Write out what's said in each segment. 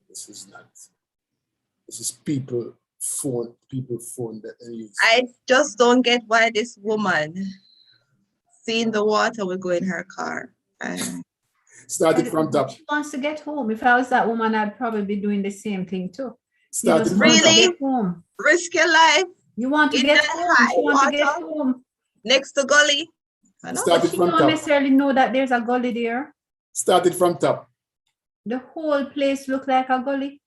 This is not. This is people phone that they use. I just don't get why this woman seeing the water will go in her car. Started from top. She wants to get home. If I was that woman, I'd probably be doing the same thing too. Started from Really? top. Home. Risk your life You want to in get the home. high She want to get water home. next to gully. I know. Started She from don't top. necessarily know that there's a gully there. Started from top. The whole place look like a gully.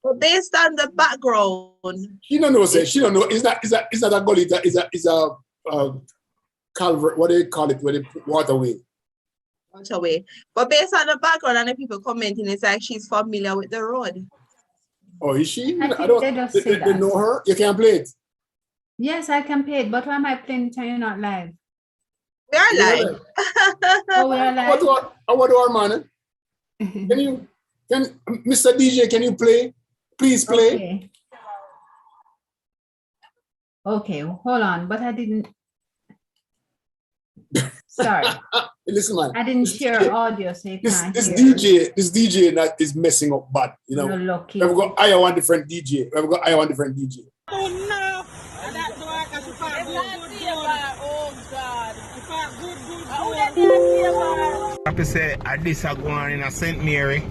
But based on the background, She don't know. Say she don't know. Is that a gully? Is a culvert? What do they call it? Where they put waterway? away. But based on the background and the people commenting, it's like she's familiar with the road. Oh, is she? I think they just say They that. know her. You can't play it. Yes, I can pay it, but why am I playing it and you're not live? We are live. Oh, we are live. What do our man? Can Mr. DJ? Can you play? Please play. Okay. Okay, hold on, but I didn't. Sorry, Listen, man. I didn't share audio, so you can't This hear. DJ that is messing up bad. You know. You're lucky. We've got I one different DJ. We've got I one different DJ. Oh no! That's why I should find oh God. I have to say, I this are going in St. Mary,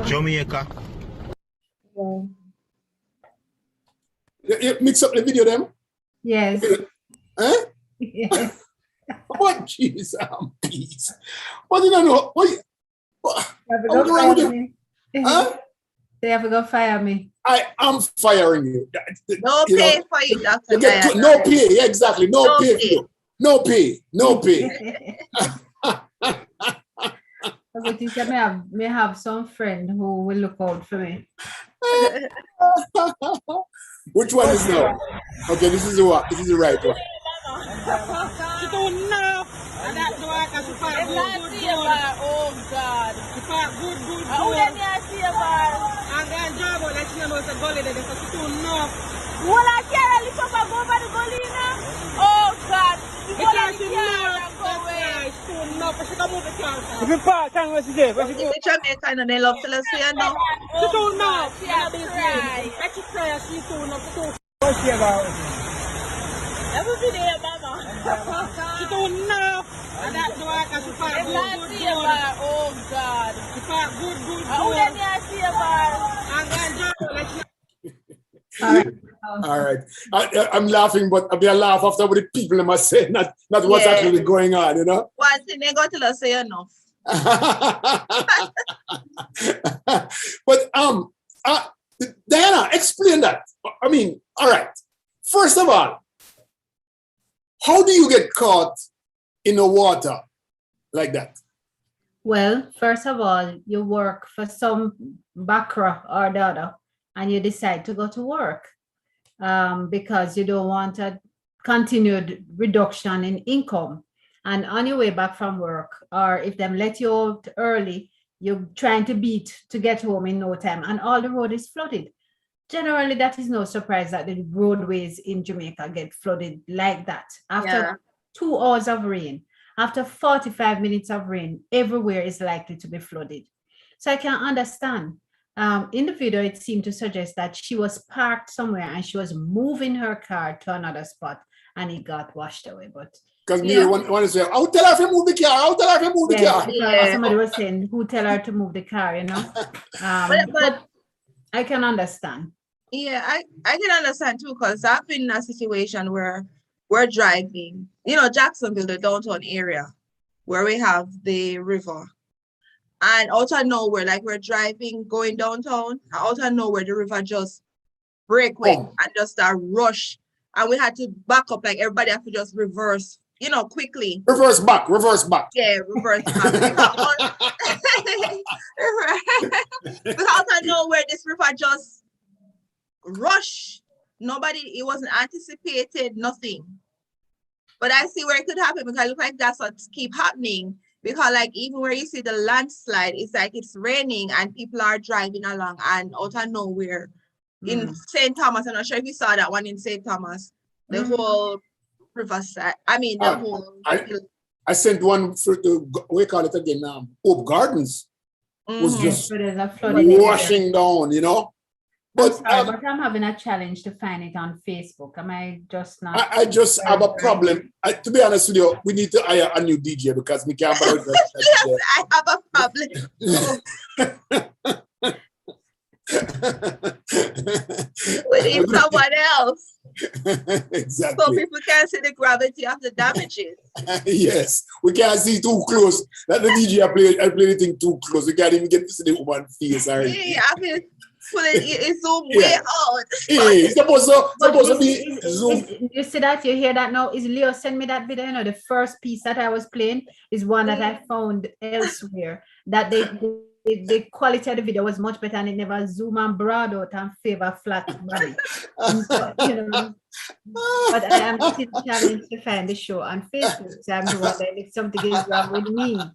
Jamaica. You mix up the video them? Yes. Huh? Yes. What Jesus and peace? What do you know? What They have to Oh, go wrong with fire me. huh? They have to go fire me. I am firing you. No You know, pay for you, Dr. You get Dianna. no pay. Yeah, exactly. No, No pay. For pay. you. No pay. No pay. But you said may have some friend who will look out for me. Which one is now? Okay, this is the one. This is the right one. She don't know. That's why I should find oh God. She find good. And then job like she knows a gully there, so she don't know. Well, I can't lift up and go over the gully now. Oh God. Because she knows. That's why she don't know. But she can move the car. If you park, can where she there? Where she go? The Jamaican and they love to say you know. She don't know. She has cried. I should say she don't know. She don't know. What's she about? Every video, Mama. She don't know. And that's why I should find good. Oh God. She find good. Oh, let me see about. And then job like she All right. All right. I'm laughing, but I'll be a laugh after what the people must say, not what's Yeah. actually going on, you know? One thing they got to say enough. But Dianna, explain that. I mean, all right. First of all, how do you get caught in the water like that? Well, first of all, you work for some background or the other, and you decide to go to work because you don't want a continued reduction in income. And on your way back from work, or if them let you out early, you're trying to beat to get home in no time, and all the road is flooded. Generally, that is no surprise that the roadways in Jamaica get flooded like that. After 2 hours of rain, after 45 minutes of rain, everywhere is likely to be flooded. So I can understand. In the video, it seemed to suggest that she was parked somewhere and she was moving her car to another spot and it got washed away. But Because me want to say, I'll tell her to move the car. I'll tell her to move the yes, car. because somebody was saying, who tell her to move the car, you know? But I can understand. Yeah, I can understand too, because I've been in a situation where we're driving, you know, Jacksonville, the downtown area, where we have the river. And out of nowhere, like we're driving, going downtown, and out of nowhere, the river just break away and just start rush. And we had to back up, like everybody had to just reverse, you know, quickly. Reverse back. Yeah, reverse back. Because out of nowhere, this river just rush. It wasn't anticipated, nothing. But I see where it could happen because it looks like that's what keep happening. Because like even where you see the landslide, it's like it's raining and people are driving along and out of nowhere in St. Thomas. I'm not sure if you saw that one in St. Thomas. The whole riverside. I mean the whole I sent one through to we call it again Hope Gardens. was just So there's a flooding washing down, you know. I'm But sorry, but I'm having a challenge to find it on Facebook. Am I just not? I just have a problem. To be honest with you, we need to hire a new DJ because we can't bother with that. I have a problem. We need someone else. Exactly. So people can see the gravity of the damages. Yes, we can't see too close. That the DJ I play the thing too close. We can't even get to see the woman's face. Yeah, I mean, put it zoom way out. Yeah, it's supposed to be zoom. You see that? You hear that now? Is Leo send me that video? You know, the first piece that I was playing is one that I found elsewhere. That the quality of the video was much better and it never zoom and broad out and favor flat body. So, you know, but I am still challenged to find the show on Facebook. So I'm wondering if something is wrong with me. But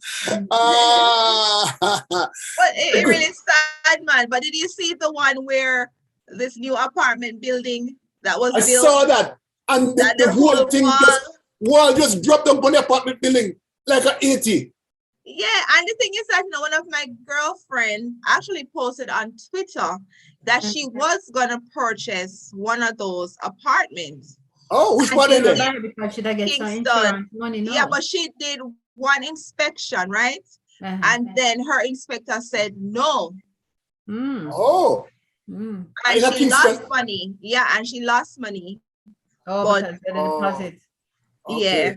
it really sad, man. But did you see the one where this new apartment building that was I built? saw that. And the whole thing wall just dropped down on the apartment building like an 80. Yeah, and the thing is that, you know, one of my girlfriend actually posted on Twitter that she was gonna purchase one of those apartments. Oh, which one is it? Because should I get some Kingston. insurance money? No. Yeah, but she did one inspection, right? And then her inspector said no. Oh. And she lost money. Yeah, and she lost money. Oh, but, because the deposit. Okay. Yeah.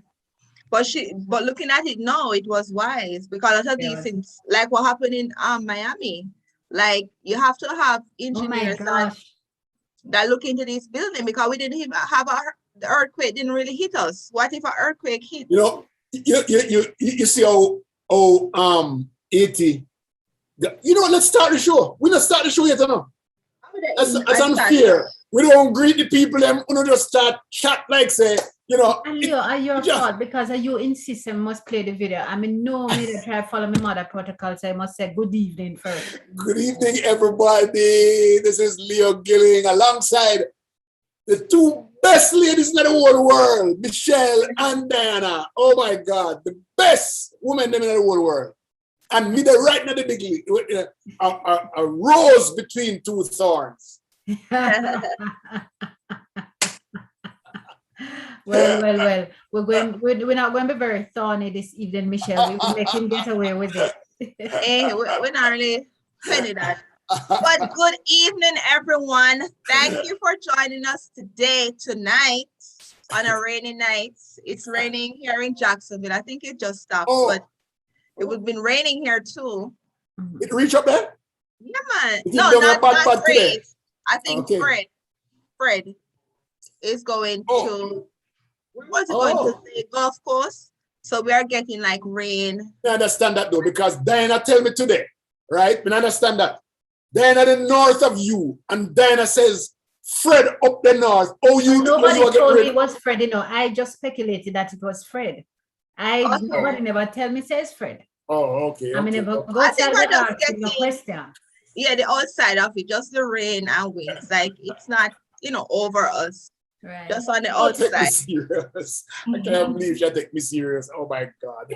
But looking at it now, it was wise because of these things, like what happened in Miami. Like you have to have engineers that look into this building because we didn't even have the earthquake didn't really hit us. What if an earthquake hit? You know, you see how 80. You know, let's start the show. We don't start the show yet, no. That's unfair. We don't greet the people, them we don't just start chat like say, you know. And Leo, are your fault because you insist I must play the video. I mean, no, me to try to follow my mother protocol, so I must say good evening first. Good evening, everybody. This is Leo Gilling alongside the two best ladies in the whole world, Michelle and Dianna. Oh my God, the best women in the whole world. And me there right now the big league, a rose between two thorns. Well. We're not going to be very thorny this evening, Michelle. We're making get away with it. We're not really funny that. But good evening, everyone. Thank you for joining us tonight, on a rainy night. It's raining here in Jacksonville. I think it just stopped, but it would have been raining here too. It reach up there? Yeah, man. No, not Fred. I think Fred is going to, where was it going to say? Gulf Coast. So we are getting like rain. I understand that though, because Dianna tell me today, right? I understand that. Dianna the north of you, and Dianna says, Fred up the north. Oh, nobody told me it was Fred, you know. I just speculated that it was Fred. Nobody never tell me says Fred. Oh, okay. I mean, never go outside the dark, no question. Yeah, the outside of it, just the rain and winds. Like it's not, you know, over us. Right. Just on the outside. Take me serious. I can't believe she take me serious. Oh my God.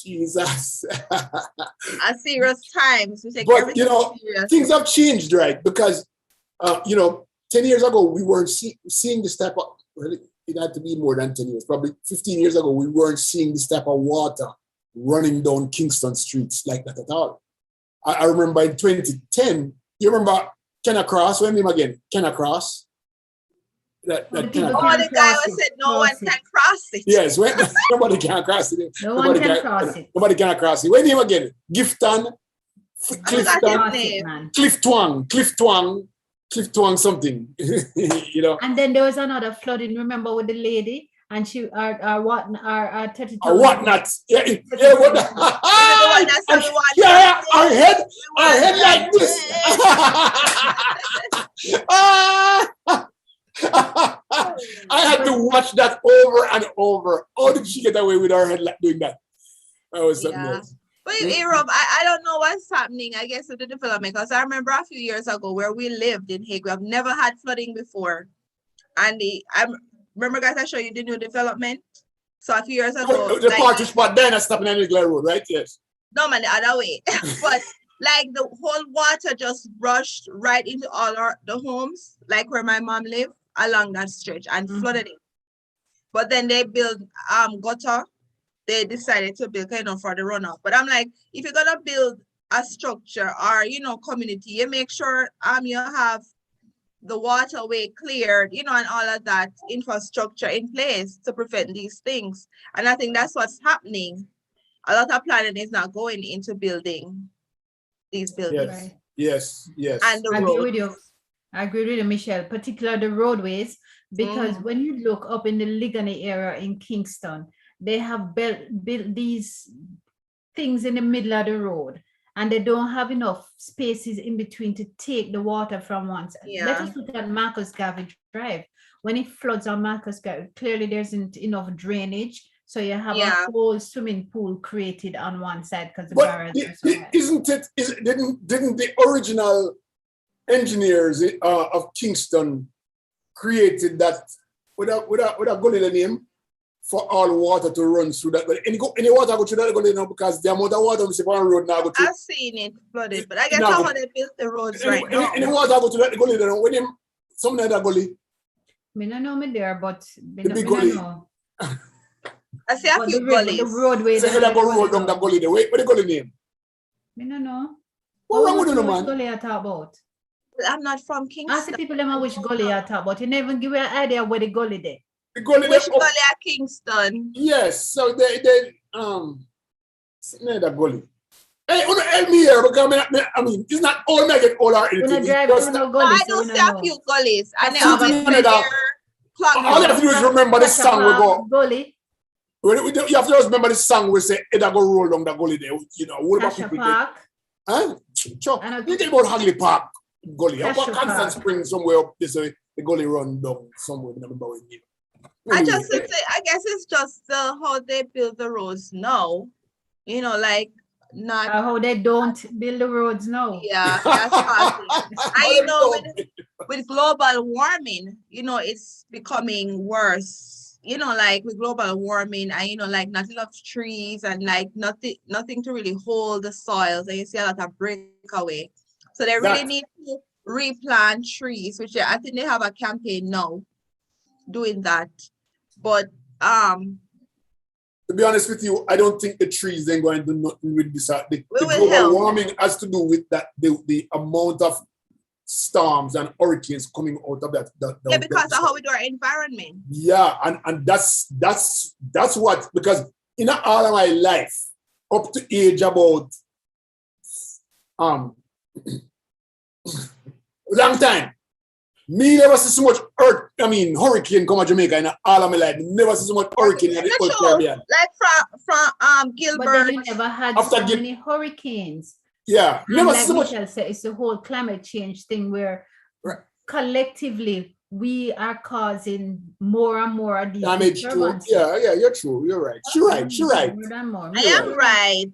Jesus. At serious times. We take but you know, serious. Things have changed, right? Because you know, 10 years ago we weren't seeing this type of, well, it had to be more than 10 years, probably 15 years ago, we weren't seeing this type of water running down Kingston streets like that at all. I remember in 2010, you remember Kenna Cross? What name again? Kenna Cross? The guy who said no one can cross it. Yes, nobody can cross it. Nobody can cross it. Nobody can cross it. What name again? Gifton? Cliff Twang something. You know. And then there was another flooding, remember, with the lady? And she our whatnot. Yeah, our head like this. I had to watch that over and over. How did she get away with her head like doing that? That was something else. But Rob, I don't know what's happening, I guess, with the development, because I remember a few years ago where we lived in Hague. I've never had flooding before. And remember, guys, I showed you the new development. So a few years ago, the party spot then I stopped in the Glen Road, right? Yes. No, man, the other way. But like the whole water just rushed right into all the homes, like where my mom lived, along that stretch and flooded it. But then they built gutter. They decided to build kind of for the runoff. But I'm like, if you're gonna build a structure or community, you make sure you have the waterway cleared, and all of that infrastructure in place to prevent these things. And I think that's what's happening. A lot of planning is not going into building these buildings. Yes. Right. Yes. Yes. And the I agree with roads. you. I agree with you, Michelle, particularly the roadways, because when you look up in the Ligani area in Kingston, they have built these things in the middle of the road, and they don't have enough spaces in between to take the water from one side. Yeah. Let us look at Marcus Garvey Drive. When it floods on Marcus Garvey, clearly there isn't enough drainage. So you have a whole swimming pool created on one side because the barriers are so high. Didn't the original engineers of Kingston created that with a gully name for all water to run through that? But any water go through that gully now, because the amount of water we see on the road now go through. I've seen it flooded, but I guess how they built the roads right now. Any water go through that gully now? When them some other gully. Me no know me there, but The big gully. know. I see a But few the gullies. roadway. So they go roll down the gully there. What the gully name? Me no know. What wrong with you, Which man? gully you talk about? I'm not from I see Kingston. people them which gully you talk about. You never give me an idea where the gully there. The gully Which there gully up. at Kingston? Yes, so they the gully. Hey, help me here, because I mean, it's not all make all or anything. drive It's just through no No, gully, I so do we see no a know. few gullies, and they Something always like say that. they're plugged all you have up. to do is remember the song we go. Gully, You have to just remember the song we say, "It go roll down the gully there." What about Tasha people there? Park. Huh? Sure. And You think about Hagley Park gully. How about Tasha Constant Park. Spring somewhere up this way? The gully run down somewhere. I remember when you. I guess it's just how they build the roads now. Like not. How they don't build the roads now. Yeah, that's causing. And with global warming, it's becoming worse. Like with global warming, and like not enough trees and like nothing to really hold the soils, and you see a lot of breakaway. So they really need to replant trees, which I think they have a campaign now doing that. But to be honest with you, I don't think the trees then going to do nothing with this. The global help. warming has to do with that the amount of storms and hurricanes coming out of that. Because of how we do our environment. Yeah, and that's what, because in all of my life, up to age about long time, me never see so much hurricane come to Jamaica in all of my life. Never see so much hurricane in the whole Caribbean. Like from But Gilbert. then we never had so many hurricanes. Yeah, And never like see so much. Michelle said, it's the whole climate change thing where collectively we are causing more and more of these Damage to, disturbances. yeah, you're true. You're right. You're right. More and more. I am right.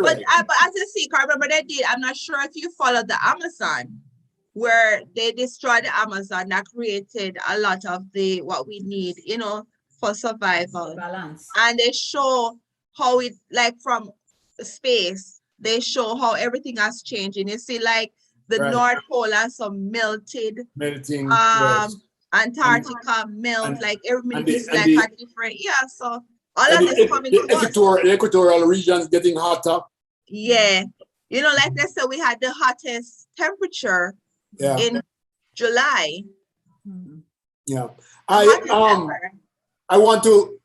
But as a secret, I remember they did. I'm not sure if you followed the Amazon, where they destroyed the Amazon. That created a lot of what we need, for survival. Balance. And they show how it, like from space, they show how everything has changed. And you see, like the North Pole has some melting. Yes. Antarctica melt, like every minute is like a different. Yeah, so all of this coming to us. The equatorial regions getting hotter. Yeah, like they said, we had the hottest temperature in July. Yeah, I want to,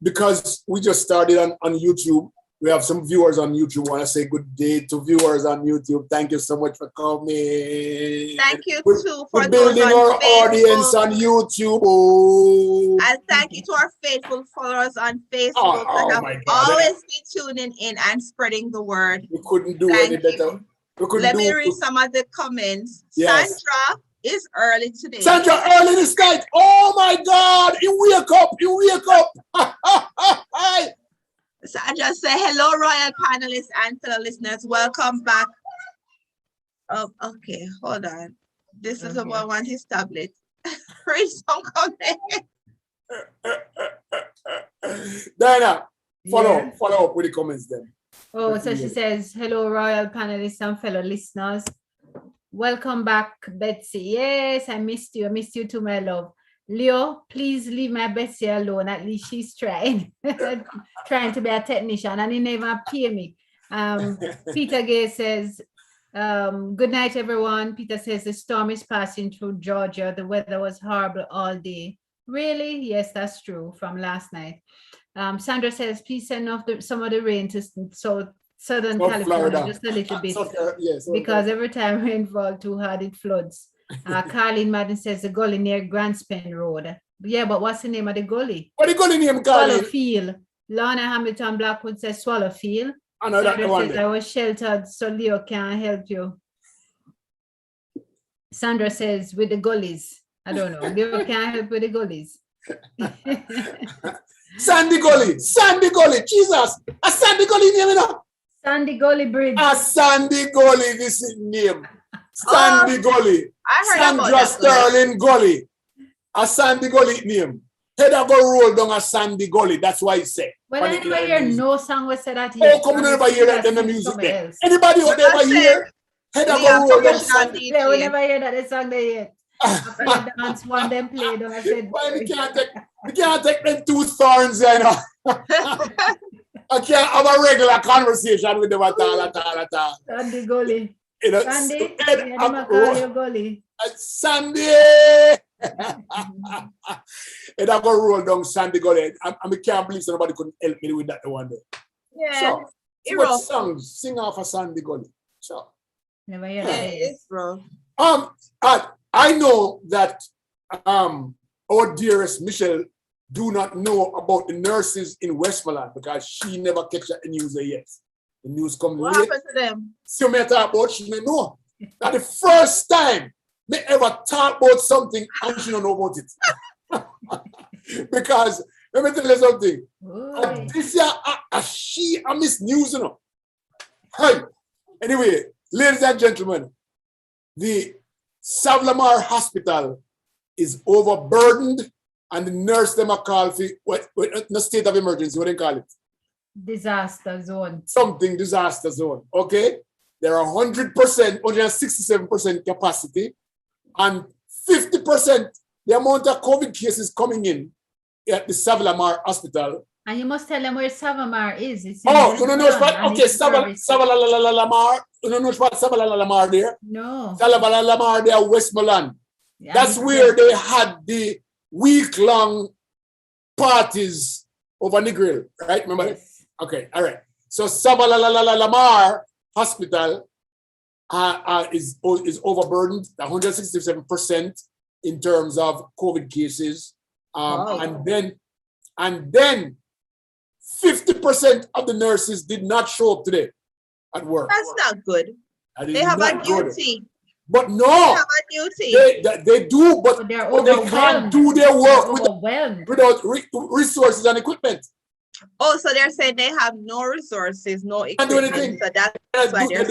because we just started on YouTube. We have some viewers on YouTube. I want to say good day to viewers on YouTube. Thank you so much for coming. Thank you too for building our audience on YouTube. Oh. And thank you to our faithful followers on Facebook that have always been tuning in and spreading the word. We couldn't do any better. Let me read some of the comments. Yes. Sandra is early today. Sandra early this night. Oh my God! You wake up! You wake up! So I just say hello, royal panelists and fellow listeners. Welcome back. Oh, okay, hold on. This is about one his tablet. Read some comments. Diana, follow up with the comments then. Oh, so she says, hello, royal panelists and fellow listeners. Welcome back, Betsy. Yes, I missed you. I missed you too, my love. Leo, please leave my Betsy alone. At least she's trying, trying to be a technician, and he never pay me. Peter Gay says, good night, everyone. Peter says the storm is passing through Georgia. The weather was horrible all day. Really? Yes, that's true from last night. Sandra says, please send off some of the rain to Southern California, Florida. Just a little bit, yes, because every time rainfall too hard, it floods. Carlene Madden says the gully near Grandspen Road. Yeah, but what's the name of the gully? What the gully name, Carlene? Swallowfield. Lorna Hamilton Blackwood says Swallowfield. I know that one. Says, I was sheltered, so Leo can't help you. Sandra says with the gullies. I don't know. Leo can't help with the gullies. Sandy Gully, Jesus, a Sandy Gully name, you know? Sandy Gully Bridge. A Sandy Gully, this is name. Sandy Gully. Sandra Sterling Gully. A Sandy Gully name. Head of a roll down a Sandy Gully. That's why he said. Well, I never hear no song was said that here. Oh, come on, never hear that in the music there. Anybody out there ever hear? Head of a roll down Sandy. Yeah, we never hear that song there yet. After the dance one them played, I said, why we can't take them two thorns, you know. I can't have a regular conversation with them at all. Sandy Gully. You know, Sandy, Gully. Sandy. And I go roll down Sandy Gully. I can't believe somebody couldn't help me with that one day. Yeah. So what songs sing off of Sandy Gully? So never hear that. It's wrong. I know that our dearest Michelle do not know about the nurses in Westmoreland because she never catch the news yet. The news come late. What happened to them? So me talk about she may know. That's the first time me ever talk about something and she don't know about it. Because let me tell you something. This year she miss news, you know. Hey. Anyway, ladies and gentlemen, the Savlamar Hospital is overburdened and the nurse them are called for the state of emergency. What do they call it? Disaster zone. Something disaster zone. Okay? There are 100%, 167% capacity and 50% the amount of COVID cases coming in at the Savlamar Hospital. And you must tell them where Savlamar is. It's you don't know what? Okay, Savlamar. You don't know what Savlamar there? No. Savlamar there, Westmoreland. Yeah, that's where they had the week-long parties over Negril, right? Remember? Yes. Okay, all right. So Savlamar Hospital is overburdened, 167% in terms of COVID cases. And then 50% of the nurses did not show up today at work. That's not good. They have a duty. But no, they have a duty. They do, but they can't do their work without resources and equipment. Oh, so they're saying they have no resources, no equipment. Can't do anything. So that's why they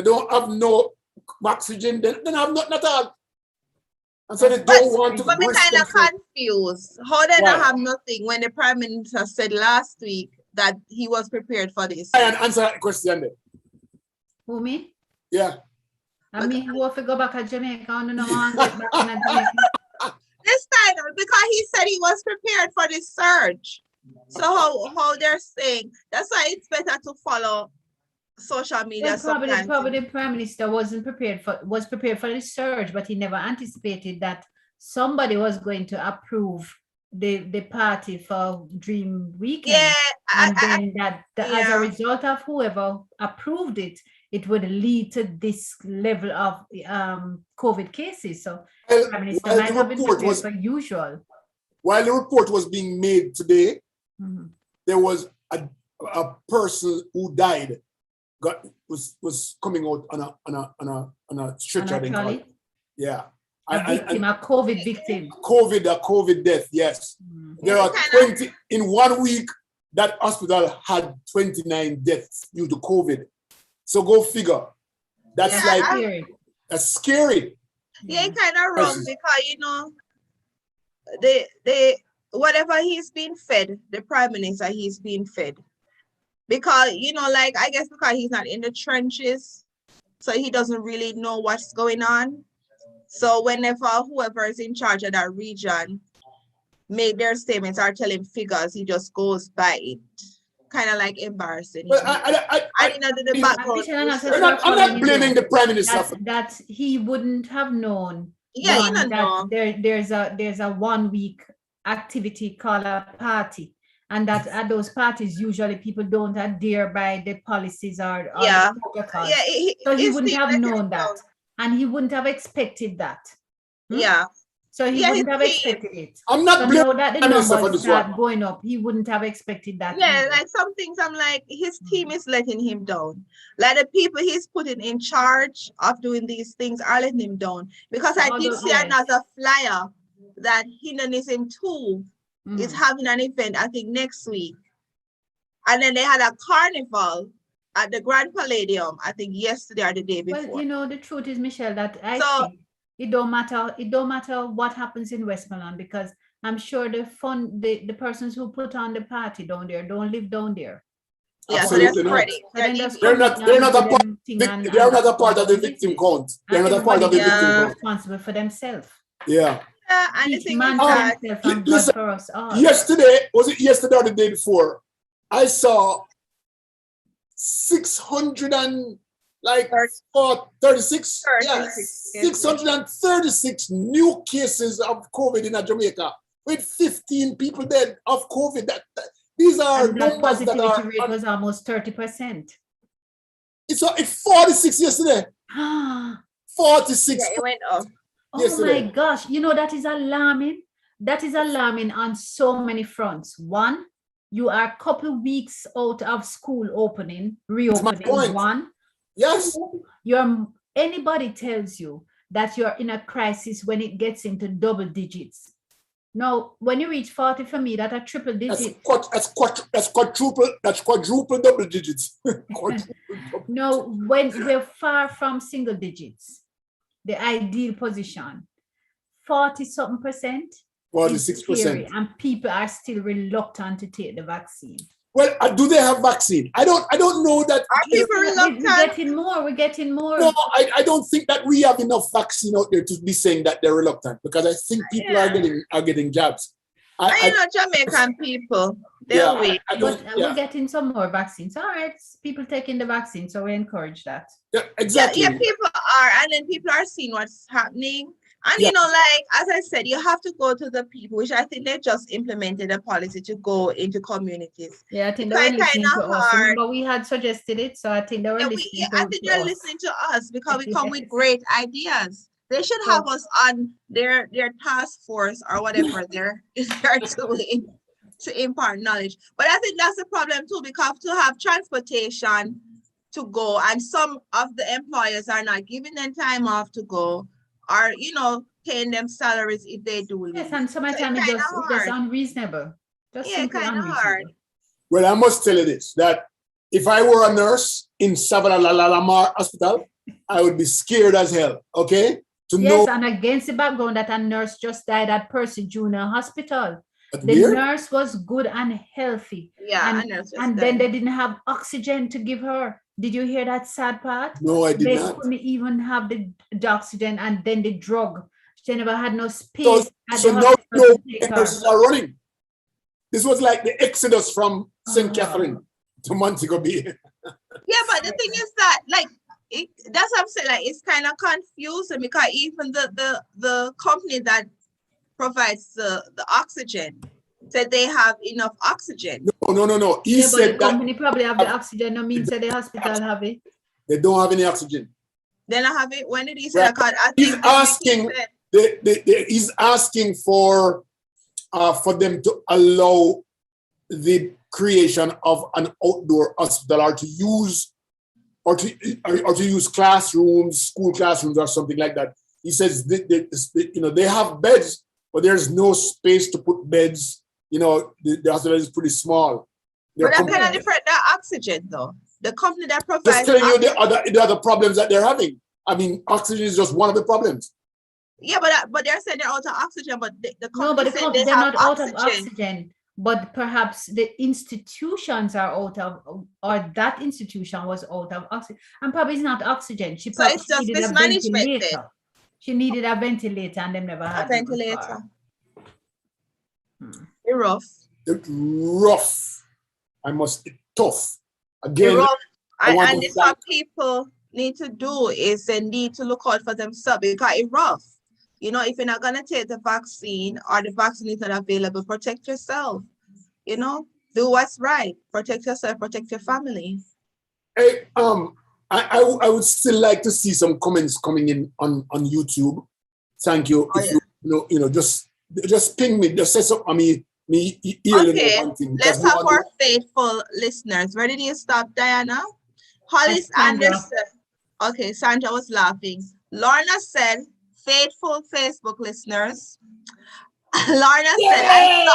don't have no oxygen. They don't have nothing at all. And so they don't want to. But I'm kind of confused. How they not have nothing when the Prime Minister said last week that he was prepared for this? I answer that question then. Who, me? Yeah. I mean, who have to go back to Jamaica? I don't know how to get back in Jamaica. This time, because he said he was prepared for this surge. So how they're saying, that's why it's better to follow social media. Probably the Prime Minister was prepared for the surge, but he never anticipated that somebody was going to approve the party for Dream Weekend. Yeah, and then as a result of whoever approved it, it would lead to this level of COVID cases. So the Prime Minister might have been prepared for usual. While the report was being made today, there was a person who died. Was coming out on a stretcher. Yeah. A victim, a COVID victim. A COVID death, yes. There are 20 in 1 week. That hospital had 29 deaths due to COVID. So go figure. That's scary. That's scary. Yeah, kind of wrong because they whatever he's being fed, the Prime Minister, he's being fed. Because, you know, like, I guess because he's not in the trenches, so he doesn't really know what's going on. So whenever whoever is in charge of that region make their statements or tell him figures, he just goes by it. Kind of like embarrassing. Well, I didn't know the background. I'm not blaming the Prime Minister. That he wouldn't have known. Yeah, you that know. There's a 1 week activity called a party. And that at those parties, usually people don't adhere by the policies or the protocols. Yeah, so he wouldn't have known that. And he wouldn't have expected that. Yeah. So he wouldn't have expected it. I'm not blaming now that the numbers start going up, he wouldn't have expected that. Yeah, either. like some things I'm like, his team is letting him down. Like the people he's putting in charge of doing these things are letting him down. Because I did see another flyer that Hinduism too is having an event, I think next week. And then they had a carnival at the Grand Palladium, I think yesterday or the day before. Well, you know, the truth is, Michelle, that I think it don't matter what happens in Westmoreland, because I'm sure the persons who put on the party down there don't live down there. Yeah, so they're spreading. They're not a part of the victim count. They're not a part of the victim count. Responsible for themselves. Yeah. And the thing is yesterday, was it yesterday or the day before? I saw 636 new cases of COVID in Jamaica, with 15 people dead of COVID. These are numbers that are. Rate was almost 30%. It's 46 yesterday. 46. Yeah, it went up. Yesterday. My gosh, you know, that is alarming. That is alarming on so many fronts. One, you are a couple of weeks out of school reopening. One. Yes. Anybody tells you that you're in a crisis when it gets into double digits. No, when you reach 40, for me, that's a triple digit. That's quadruple double digits. No, when we're far from single digits, the ideal position, 40-something%. 46%. And people are still reluctant to take the vaccine. Well, do they have vaccine? I don't know that. Are people reluctant? We're getting more. No, I don't think that we have enough vaccine out there to be saying that they're reluctant, because I think people are getting jabs. I know Jamaican people. They'll wait. We're getting some more vaccines. All right, people taking the vaccine, so we encourage that. Yeah, exactly. Yeah, people are, and then people are seeing what's happening. And you know, like, as I said, you have to go to the people, which I think they just implemented a policy to go into communities. Yeah, I think they're listening to us. Remember, we had suggested it, so I think they're listening to us. I think they're listening to us because we come with great ideas. They should have us on their task force or whatever they're doing to impart knowledge. But I think that's the problem too, because to have transportation to go, and some of the employers are not giving them time off to go, or, you know, paying them salaries if they do leave. Yes, and sometimes it's just unreasonable. Kind of hard. Well, I must tell you this, that if I were a nurse in Savalalamar Hospital, I would be scared as hell, okay? And against the background that a nurse just died at Percy Junior Hospital. The nurse was good and healthy. Yeah, and then they didn't have oxygen to give her. Did you hear that sad part? No, I did not. They couldn't even have the oxygen, and then the drug. She never had no space. So now nurses are running. This was like the exodus from St. Catherine to Montego Bay. Yeah, but the thing is that, like, that's what I'm saying. Like, it's kind of confusing, because even the company that provides the oxygen said they have enough oxygen. No. He said but the company probably have the oxygen. No means that the hospital have it. They don't have any oxygen. They don't have it. When did he say that? He's asking for them to allow the creation of an outdoor hospital, or to use classrooms, school classrooms, or something like that. He says they have beds, but there's no space to put beds. You know, the hospital is pretty small. But that's kind of different. That oxygen, though, the company that provides. Just telling you the other problems that they're having. I mean, oxygen is just one of the problems. Yeah, but they're saying they're out of oxygen, but the company they're not out of oxygen. but perhaps the institutions are out of, or that institution was out of oxygen, and probably it's not oxygen. She So probably it's just needed a mismanagement then. ventilator. She needed a ventilator, and them never A had one ventilator. before. It's rough. It's rough. It's tough. It's Again, rough. I want And to it's what people need to do is they need to look out for themselves because it's rough. You know, if you're not gonna take the vaccine or the vaccine is not available, protect yourself. You know, do what's right. Protect yourself, protect your family. Hey, I would still like to see some comments coming in on YouTube. Thank you. Oh, If you know, just ping me. Just say something. Okay, let's have our faithful listeners. Where did you stop, Diana? Hollis Anderson. Okay, Sandra was laughing. Lorna said, faithful Facebook listeners. Lorna said,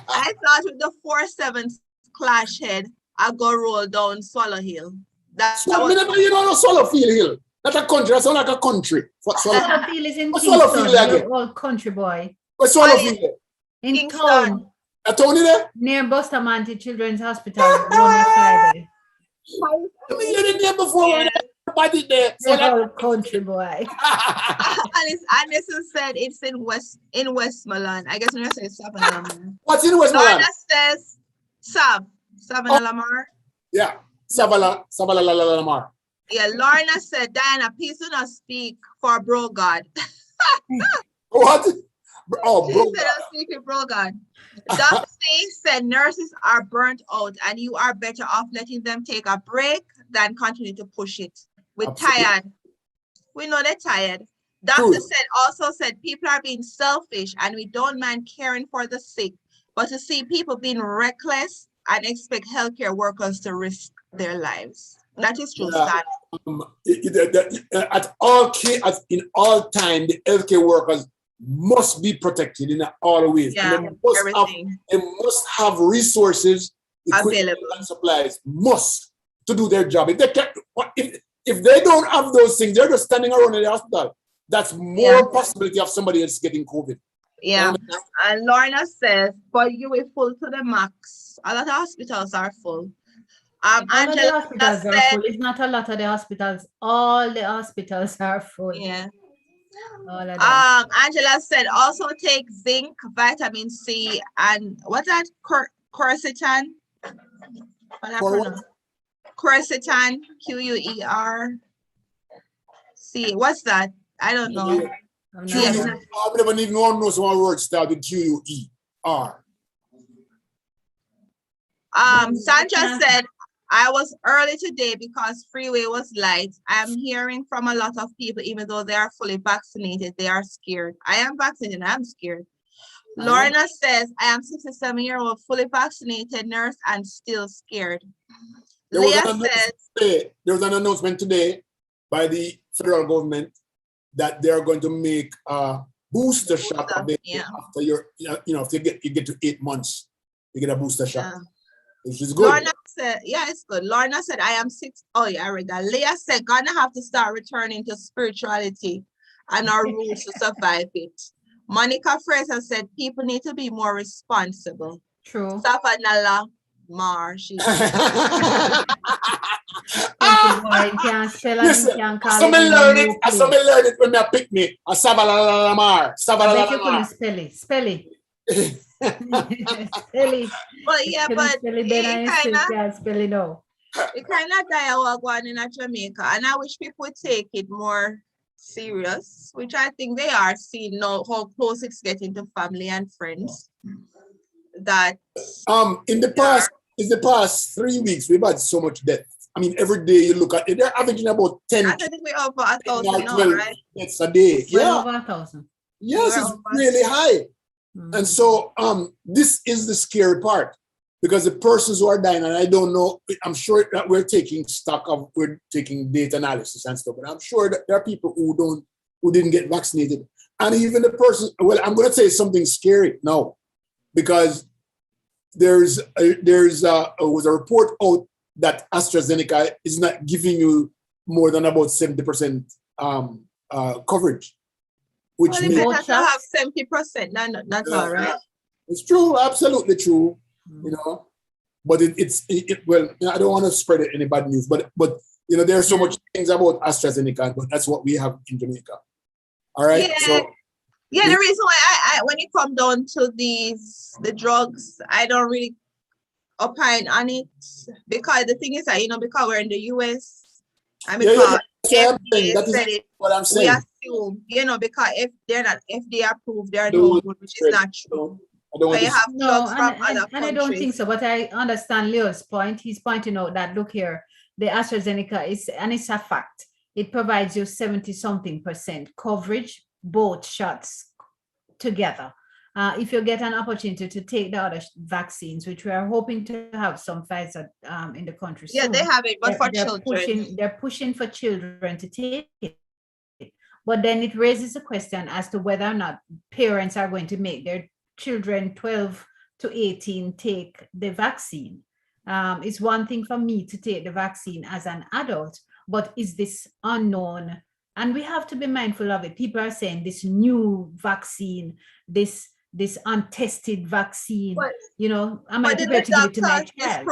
I thought with the 4-7 clash head, I go roll down Swallow Hill. You know Swallow Hill. That's a country. That's not like a country. Swallow Hill is in Swallow Kingston. You're all country boy. Where's Swallow Hill? In Kingston. town. A town in there? Near Bustamante Children's Hospital. Friday. I mean, you didn't hear before. Nobody there. You're all country boy. Alice Anderson said it's in Westmoreland. I guess when I say Savannah. What's in Westmoreland? Lorna says Savannah Lamar. Yeah, Savannah Lamar. Yeah, Lorna said, Diana, please do not speak for bro God. What? Oh, she bro. said, I'm speaking bro God. Dr. said nurses are burnt out and you are better off letting them take a break than continue to push it. We're tired. We know they're tired. Doctor also said people are being selfish and we don't mind caring for the sick, but to see people being reckless and expect healthcare workers to risk their lives. That is true, Stan. In all time, the healthcare workers must be protected in all ways. Yeah, they must have resources, available, and supplies. Must to do their job. If they don't have those things, they're just standing around in the hospital. That's more possibility of somebody else getting COVID. Yeah, and Lorna says, but you will full to the max. A lot of hospitals are full. Angela said, it's not a lot of the hospitals. All the hospitals are full. Yeah. All of them. Angela said, also take zinc, vitamin C, and what's that? Quercetin. Quercetin, Querc. What's that? I don't know. I never even know some word start with QUER. Sandra said, I was early today because freeway was light. I'm hearing from a lot of people, even though they are fully vaccinated, they are scared. I am vaccinated, I'm scared. Lorna says, I am 67-year-old, fully vaccinated nurse and still scared. Leah says, there was an announcement today by the federal government that they are going to make a booster shot after if you get to 8 months, you get a booster shot. Which is good. Lorna said, yeah, it's good. Lorna said, I am 6. Oh, yeah, I read that. Leah said, gonna have to start returning to spirituality and our rules to survive it. Monica Fraser said, people need to be more responsible. True. Savannah Lamar. Somebody learn it when they pick me. Savannah Lamar. Spell it. Well, yeah, but it kind of dialogue going in Jamaica, and I wish people would take it more serious, which I think they are, seeing now how close it's getting to family and friends. That in the past 3 weeks we've had so much death. I mean, every day you look at it, they're averaging about 10. I think we're over 1,000 now, right? Deaths a day. Yeah, over 1,000. Yes, it's really high. And so this is the scary part, because the persons who are dying, and I don't know, I'm sure that we're taking data analysis and stuff, but I'm sure that there are people who didn't get vaccinated. And even the person, well, I'm going to say something scary now, because there was a report out that AstraZeneca is not giving you more than about 70% coverage. Which means you have 70%. That's all right. It's true, absolutely true. You know, but well, I don't want to spread any bad news, but there are so much things about AstraZeneca, but that's what we have in Jamaica. All right. Yeah. So the reason why I when it comes down to the drugs, I don't really opine on it, because the thing is that, because we're in the US, and because FDA said it, what I'm saying. We assume, because if they're not FDA approved, they're no good, which is not true. But you have drugs from other countries. I don't think so, but I understand Leo's point. He's pointing out that, look here, the AstraZeneca it's a fact. It provides you 70-something% coverage, both shots together. If you get an opportunity to take the other vaccines, which we are hoping to have some Pfizer in the country soon. Yeah, they have it, but for children. They're pushing for children to take it. But then it raises a question as to whether or not parents are going to make their children 12 to 18 take the vaccine. It's one thing for me to take the vaccine as an adult, but is this unknown? And we have to be mindful of it. People are saying this new vaccine, this untested vaccine, am I prepared to give it to my child?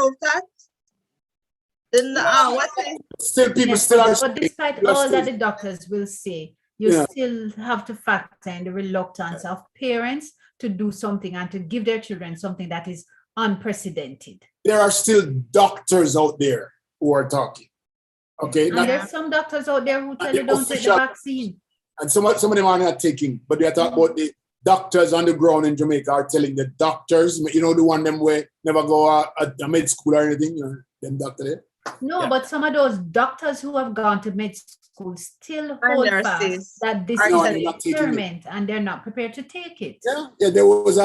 Still, people still are. But despite all that the doctors will say, you still have to factor in the reluctance of parents to do something and to give their children something that is unprecedented. There are still doctors out there who are talking. Okay. And there's some doctors out there who tell you don't take the vaccine. And some of them are not taking, but they are talking about the doctors on the ground in Jamaica are telling the doctors, the one them where never go to med school or anything, them doctor there. No, but some of those doctors who have gone to med school still hold fast that this is an experiment and they're not prepared to take it. Yeah. There was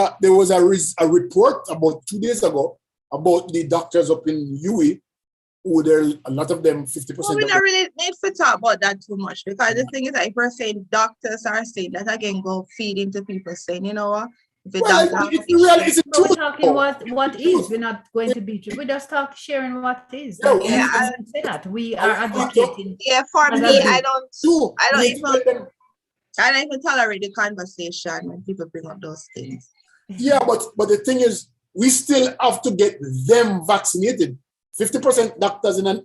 a report about 2 days ago about the doctors up in UWI, who there a lot of them 50%. Well, we don't really need to talk about that too much, because the thing is that if we're saying doctors are saying that, again, go feed into people saying, you know what? We're talking what is. We're not going to be. We just sharing what is. Say that we are advocating. Yeah, for me, I don't even tolerate the conversation when people bring up those things. Yeah, but the thing is, we still have to get them vaccinated. 50% doctors in a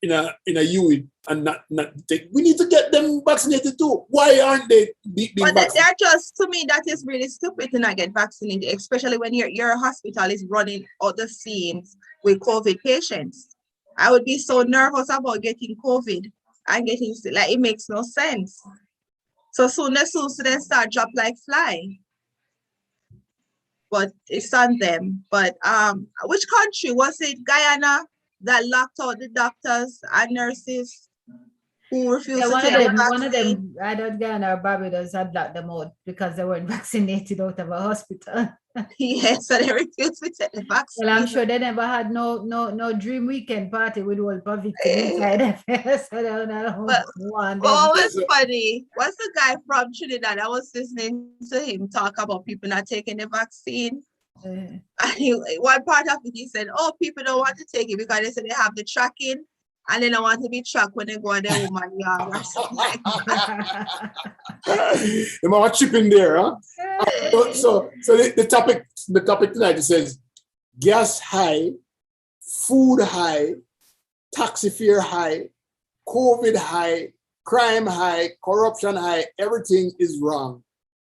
UWI and not take. We need to get them vaccinated too. Why aren't they being vaccinated? They're just, to me, that is really stupid to not get vaccinated, especially when your hospital is running out the seams with COVID patients. I would be so nervous about getting COVID and getting sick. Like, it makes no sense. So soon students start drop like fly. But it's on them. But which country was it? Guyana that locked out the doctors and nurses who refused to take the vaccine? One of them, either Guyana or Barbados, had locked them out because they weren't vaccinated out of a hospital. Yes, so they refused to take the vaccine. Well, I'm sure they never had no dream weekend party with all victims inside of so it's funny. What's the guy from Trinidad? I was listening to him talk about people not taking the vaccine. And one part of it, he said, people don't want to take it because they said they have the tracking and they don't want to be tracked when they go on their woman yard or something like that. They might chip in there, huh? So the topic tonight says gas high, food high, taxi fare high, COVID high, crime high, corruption high. Everything is wrong,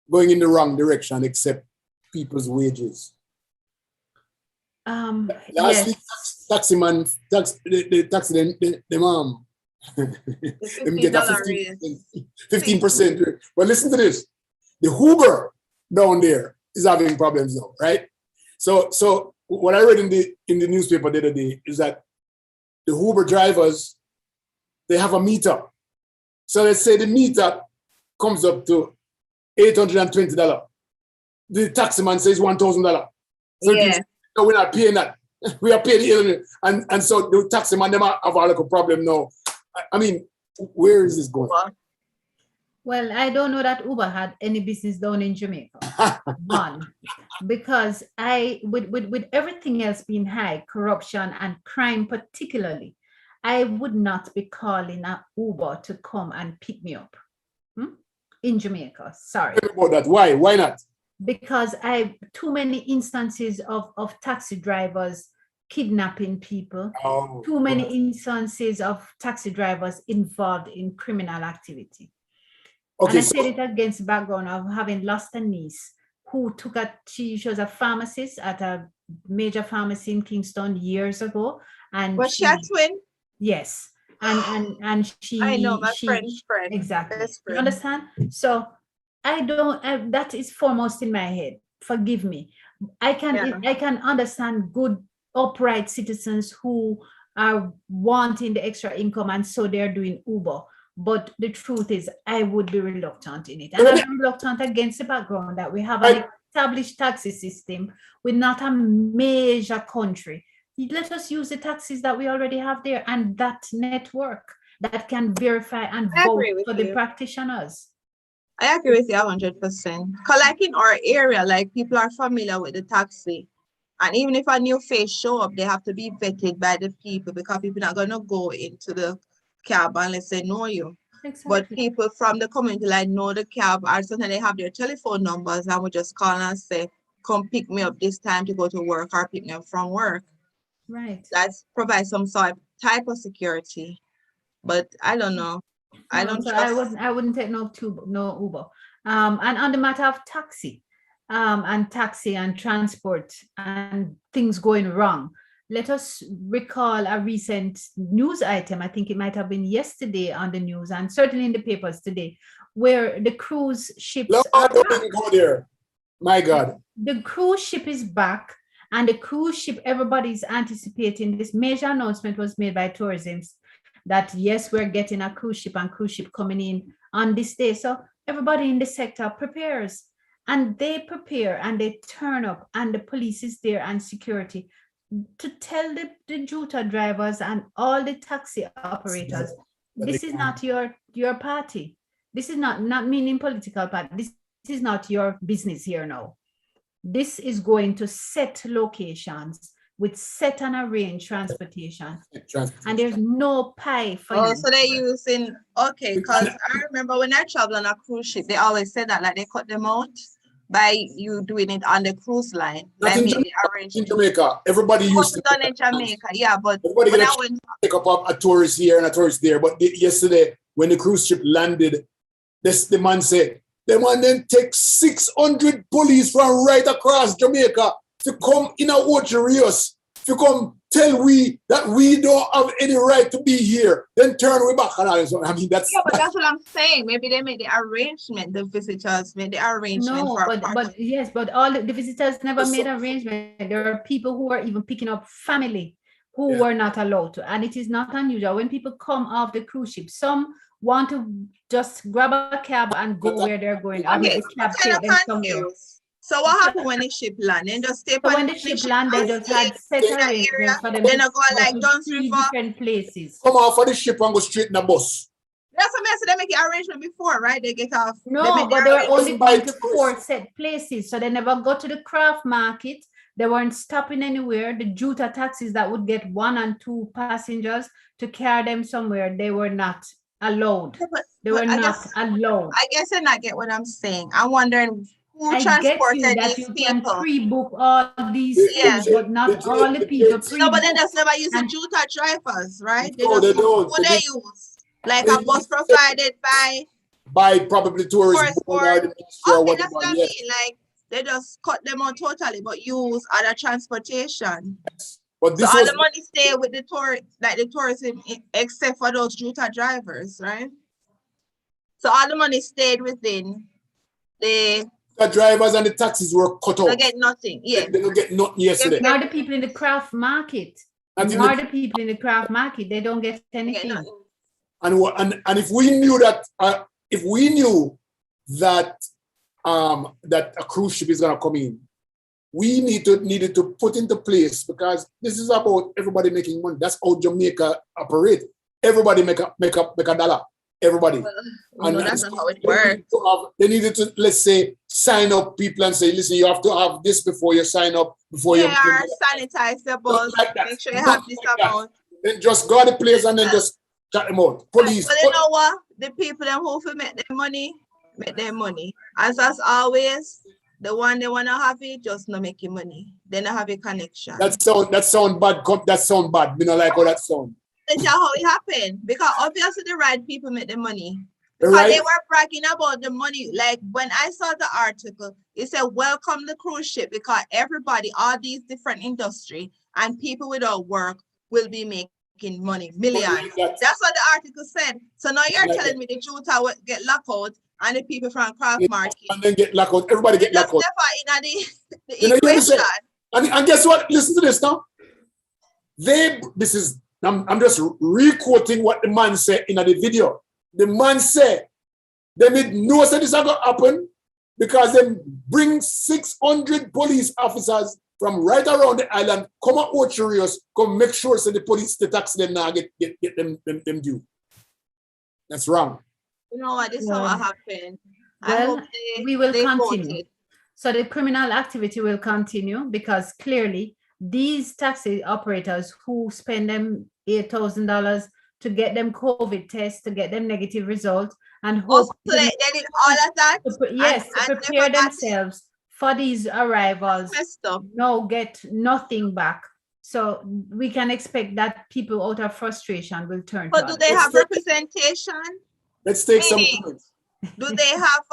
going in the wrong direction except people's wages. Last week, the mom. Them get a 15%. But listen to this. The Uber down there is having problems now, right? So what I read in the newspaper the other day is that the Uber drivers, they have a meter. So let's say the meter comes up to $820. The taxi man says $1,000. So no, we're not paying that. We are paying $800. And so the taxi man, they might have a little problem now. I mean, where is this going? Well, I don't know that Uber had any business down in Jamaica. One, because with everything else being high, corruption and crime particularly, I would not be calling an Uber to come and pick me up in Jamaica. Sorry. About that. Why? Why not? because too many instances of taxi drivers kidnapping people, too many instances of taxi drivers involved in criminal activity. Okay, and I said it against the background of having lost a niece who she was a pharmacist at a major pharmacy in Kingston years ago. And was she a twin? Yes. And she, I know, my friend's friend. Exactly. Best friend. You understand? So that is foremost in my head. Forgive me. I can understand good, upright citizens who are wanting the extra income, and so they're doing Uber. But the truth is, I would be reluctant in it. And I'm reluctant against the background that we have an established taxi system. We're not a major country. Let us use the taxis that we already have there and that network that can verify and vote for the practitioners. I agree with you 100%. Because like in our area, like people are familiar with the taxi. And even if a new face show up, they have to be vetted by the people, because people are not going to go into the cab unless they know you. Exactly. But people from the community like know the cab, or sometimes they have their telephone numbers and we just call and say, come pick me up this time to go to work, or pick me up from work. Right. That provides some sort of type of security. But I don't know. I wouldn't take no Uber. And on the matter of taxi and transport and things going wrong, let us recall a recent news item. I think it might have been yesterday on the news and certainly in the papers today, where the cruise ships don't go there. My God. The cruise ship is back, and the cruise ship, everybody's anticipating. This major announcement was made by tourism that yes, we're getting a cruise ship and cruise ship coming in on this day. So everybody in the sector prepares, and they prepare and they turn up, and the police is there and security to tell the Juta drivers and all the taxi operators, this is not your party. This is not meaning political party. This is not your business here now. This is going to set locations with set and arrange transportation. And there's no pie for you. So they're using, okay, because I remember when I traveled on a cruise ship, they always said that, like they cut them out by you doing it on the cruise line. Like in Jamaica, everybody used to done in Jamaica, yeah, but everybody when I went pick up a tourist here and a tourist there. But yesterday, when the cruise ship landed, the man said, the man then take 600 police from right across Jamaica to come in our ocean Rios, to come tell we that we don't have any right to be here, then turn we back. I mean, that's... Yeah, but that's what I'm saying. Maybe they made the arrangement, the visitors made the arrangement. No, but all the visitors never made arrangement. There are people who are even picking up family who were not allowed to. And it is not unusual when people come off the cruise ship. Some want to just grab a cab and go where they're going. Okay, so what happened when the ship landed? Just stay when the ship landed, they just had set arrangements for them. Then I go like Duns River, different places. Come off of the ship and go straight in the bus. That's what I said. They make an arrangement before, right? They get off. No, but they were only going to 4 set places, so they never got to the craft market. They weren't stopping anywhere. The Juta taxis that would get 1 and 2 passengers to carry them somewhere, they were not allowed. They were not allowed. I guess I not get what I'm saying. I'm wondering who transported these people. Can pre-book all these things, but not all the people. No, but then that's never use the Juta drivers, right? They use like a bus provided by probably tourists. Okay, that's what I mean. Like they just cut them out totally, but use other transportation. But so all the money stay with the tourism, except for those Juta drivers, right? So all the money stayed within the drivers, and the taxis were cut out. They get nothing. Yeah, they don't get nothing yesterday. Now the people in the craft market. Now the people in the craft market, they don't get anything. And if we knew that, that a cruise ship is gonna come in, we needed to put into place, because this is about everybody making money. That's how Jamaica operate. Everybody make a dollar. Everybody. And that's not how it works. They needed to, let's say, sign up people and say, listen, you have to have this before you sign up. Before you sanitize the bus. Like make sure you have this amount. Then just go to the place and then just cut them out. Police. But you know what? The people that who make their money, make their money. As always, The one they wanna have it, just not making money. They not have a connection. That sound bad. That sound bad. Me not like how that sound. That's how it happened. Because obviously the right people make the money. Because Right? they were bragging about the money. Like when I saw the article, it said welcome the cruise ship because everybody, all these different industry and people without work will be making money, millions. That's what the article said. So now you're telling me the Juta will get locked out and the people from Craft Market. And then get locked out. Everybody get locked out. Never in the You know, you equation. And guess what? Listen to this now. I'm just re-quoting what the man said in the video. The man said, they made no sense this is going to happen because they bring 600 police officers from right around the island, come out Ocherios, come make sure so the police, the tax them now get them due. That's wrong. You know what? This is what happened. Well, we will continue. Voted. So the criminal activity will continue because clearly these taxi operators who spend them $8,000 to get them COVID tests, to get them negative results, and hope so they did all of that. To prepare themselves for these arrivals. No, get nothing back. So we can expect that people out of frustration will turn. But do they have representation? Let's take some comments. Do they have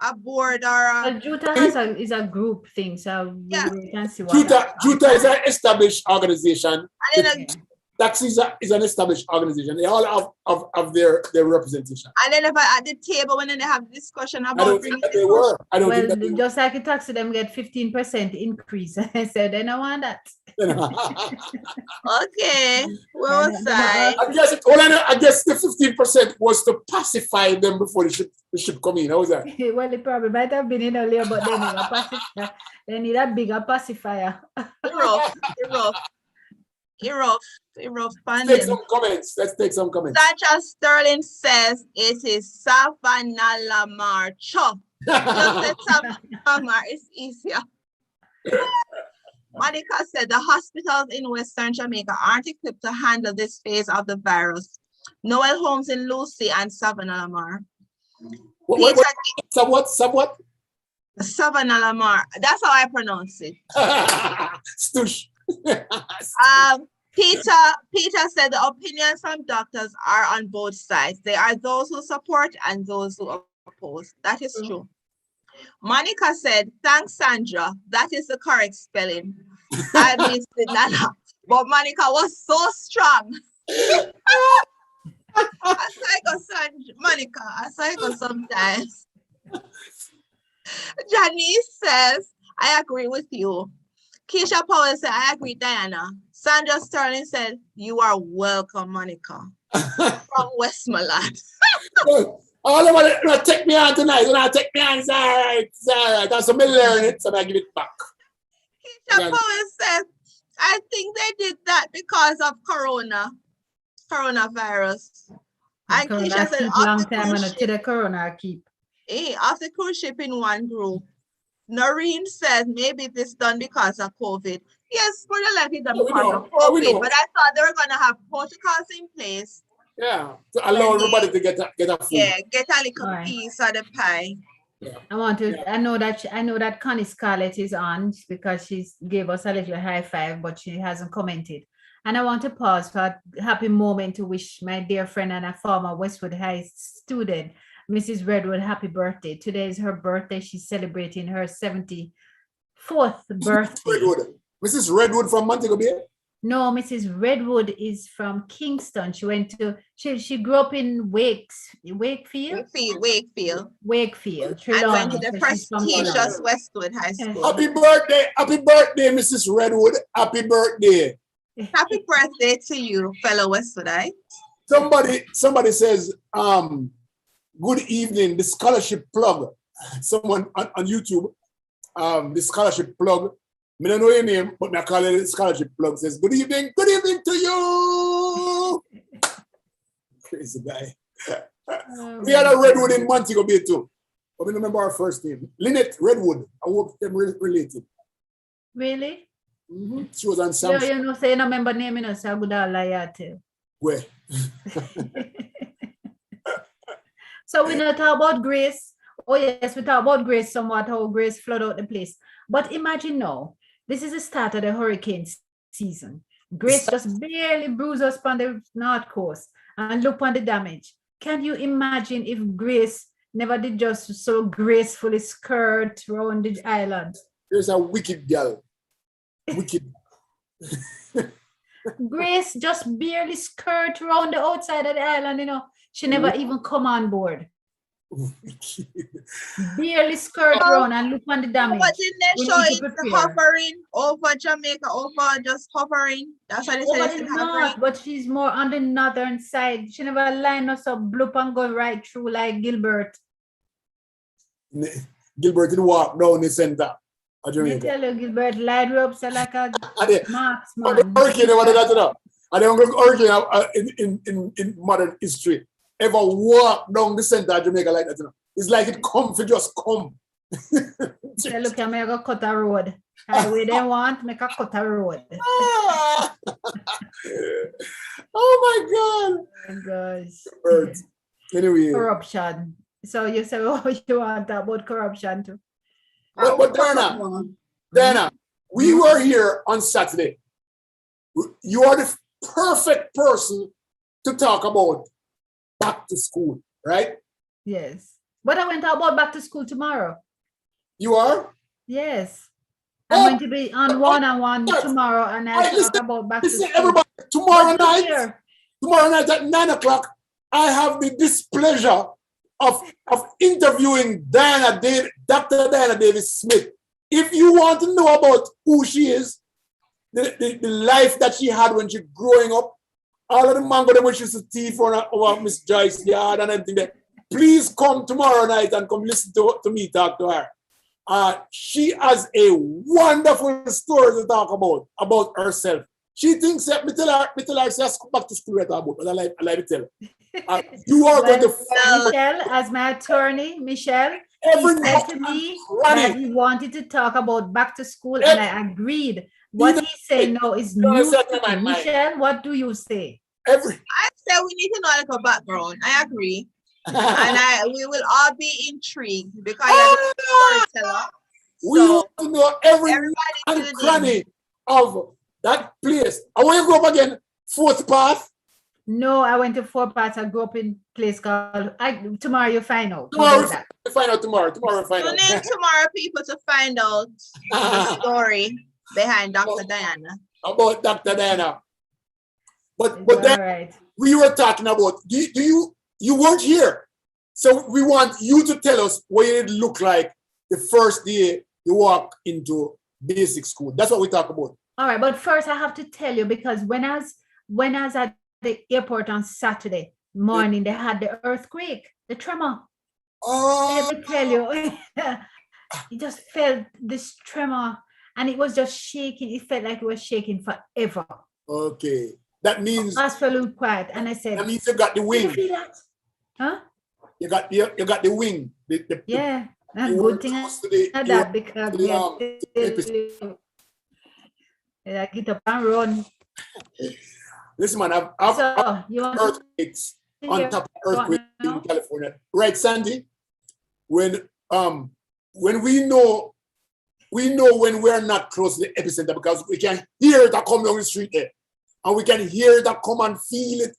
a board or Juta is a group thing, so we can see what Juta is an established organization. Taxis is an established organization. They all have their representation. And then if at the table when they have discussion about I don't think that they were. I don't think that they just like a taxi, them get 15% increase. So they don't want that. Okay, we'll say. I guess the 15% was to pacify them before the ship come in. How was that? Well, it probably might have been in earlier, but they need a pacifier. They need a bigger pacifier. Rough. Let's take some comments. Sacha Sterling says it is Savannah Lamar. Just Savannah Lamar is easier. Monica said the hospitals in Western Jamaica aren't equipped to handle this phase of the virus. Noel Holmes in Lucy and Savannah Lamar. Somewhat? Savannah Lamar. That's how I pronounce it. Stush. Peter said the opinions from doctors are on both sides. There are those who support and those who oppose. That is true. Monica said, thanks, Sandra. That is the correct spelling. I missed it, Nana. But Monica was so strong. Monica, I psycho sometimes. Janice says, I agree with you. Keisha Powell said, I agree, Diana. Sandra Sterling said, you are welcome, Monica. From Westmoreland. All of them take me on tonight. Take me on. It's all right. That's what I learn it, so I give it back. Keisha Powell said, I think they did that because of coronavirus. And Keisha said, long time and the corona keep. Off the cruise ship in one group. Noreen says maybe this done because of COVID. Yes, for the likely done because of COVID, but I thought they were gonna have protocols in place. Yeah, to allow everybody to get a food. Yeah, get a little piece of the pie. Yeah. I know that Connie Scarlett is on because she gave us a little high five, but she hasn't commented. And I want to pause for a happy moment to wish my dear friend and a former Westwood High student, Mrs. Redwood, happy birthday. Today is her birthday. She's celebrating her 74th birthday. Mrs. Redwood from Montego Bay? No, Mrs. Redwood is from Kingston. She grew up in Wakefield. I went to the prestigious Westwood High School. Happy birthday, Mrs. Redwood. Happy birthday. Happy birthday to you, fellow Westwoodite. Somebody says, good evening, the scholarship plug. Someone on YouTube, the scholarship plug. I don't know your name, but I call it the scholarship plug. Says, good evening to you. Crazy guy. We had a Redwood in Montego Bay too. But I remember our first name. Lynette Redwood. I hope them related. Really? Mm-hmm. She was on Samsung. You know, say you remember name, you know, so I would have lied too. Where? So we not talk about Grace. Oh, yes, we talk about Grace somewhat, how Grace flood out the place. But imagine now, this is the start of the hurricane season. Grace just barely bruised us on the north coast and look on the damage. Can you imagine if Grace never did just so gracefully skirt around the island? There's a wicked girl. Wicked. Grace just barely skirt around the outside of the island, you know. She never even come on board. Barely skirt around and look on the damage. But in the show, it's hovering over Jamaica, over just hovering. That's why they say it's hovering. But she's more on the northern side. She never line us up, bloop and go right through like Gilbert. Gilbert did walk down the center. I tell you, Gilbert, light up so like a marksman. Hurricane, and then hurricane in modern history ever walk down the center of Jamaica like that, you know. It's like it come for just come. Say, look, I'm going to cut a road. Highway they want, make a cut a road. Oh my God. Oh gosh. Birds. Anyway. Corruption. So you say, oh, you want about corruption too? But Dianna, we were here on Saturday. You are the perfect person to talk about back to school, right? Yes. But I went about back to school tomorrow. You are? Yes. I'm going to be on one-on-one tomorrow, and I'll talk about back to school. Everybody, tomorrow night at 9 o'clock, I have the displeasure of interviewing Dr. Dianna Davis Smith. If you want to know about who she is, the life that she had when she growing up, all of the mango that when she used to teeth over Miss Joyce's yard and everything there, please come tomorrow night and come listen to me talk to her. She has a wonderful story to talk about herself. She thinks that me tell her she has to come back to school right about, but I like to tell her. You are going to Michelle, as my attorney, Michelle, he said to me that he wanted to talk about back to school, and I agreed. What he said now is new to me. Michelle, what do you say? I say we need to know a little background. I agree. And we will all be intrigued because you're the storyteller. We want to know every cranny of that place. I want you to go up again, Fourth Path. No, I went to Fourth Path. I grew up in a place called tomorrow you find out. Tomorrow we find out tomorrow. Tomorrow we find out. Tune in tomorrow, people, to find out the story behind Dr. Dianna. About Dr. Dianna. But then right. We were talking about, you weren't here. So we want you to tell us what it looked like the first day you walk into basic school. That's what we talk about. All right, but first I have to tell you, because when I was at the airport on Saturday morning, they had the earthquake, the tremor. Oh. Let me tell you, you just felt this tremor, and it was just shaking. It felt like it was shaking forever. Okay, that means absolute quiet. And I said, that means you got the wing. You feel that? Huh? You got the wing. Yeah, and good thing that because get up and run. Listen, man, I've earthquakes on top of earthquakes in California, right, Sandy? When we know when we're not close to the epicenter, because we can hear it come down the street there, and we can hear it come and feel it,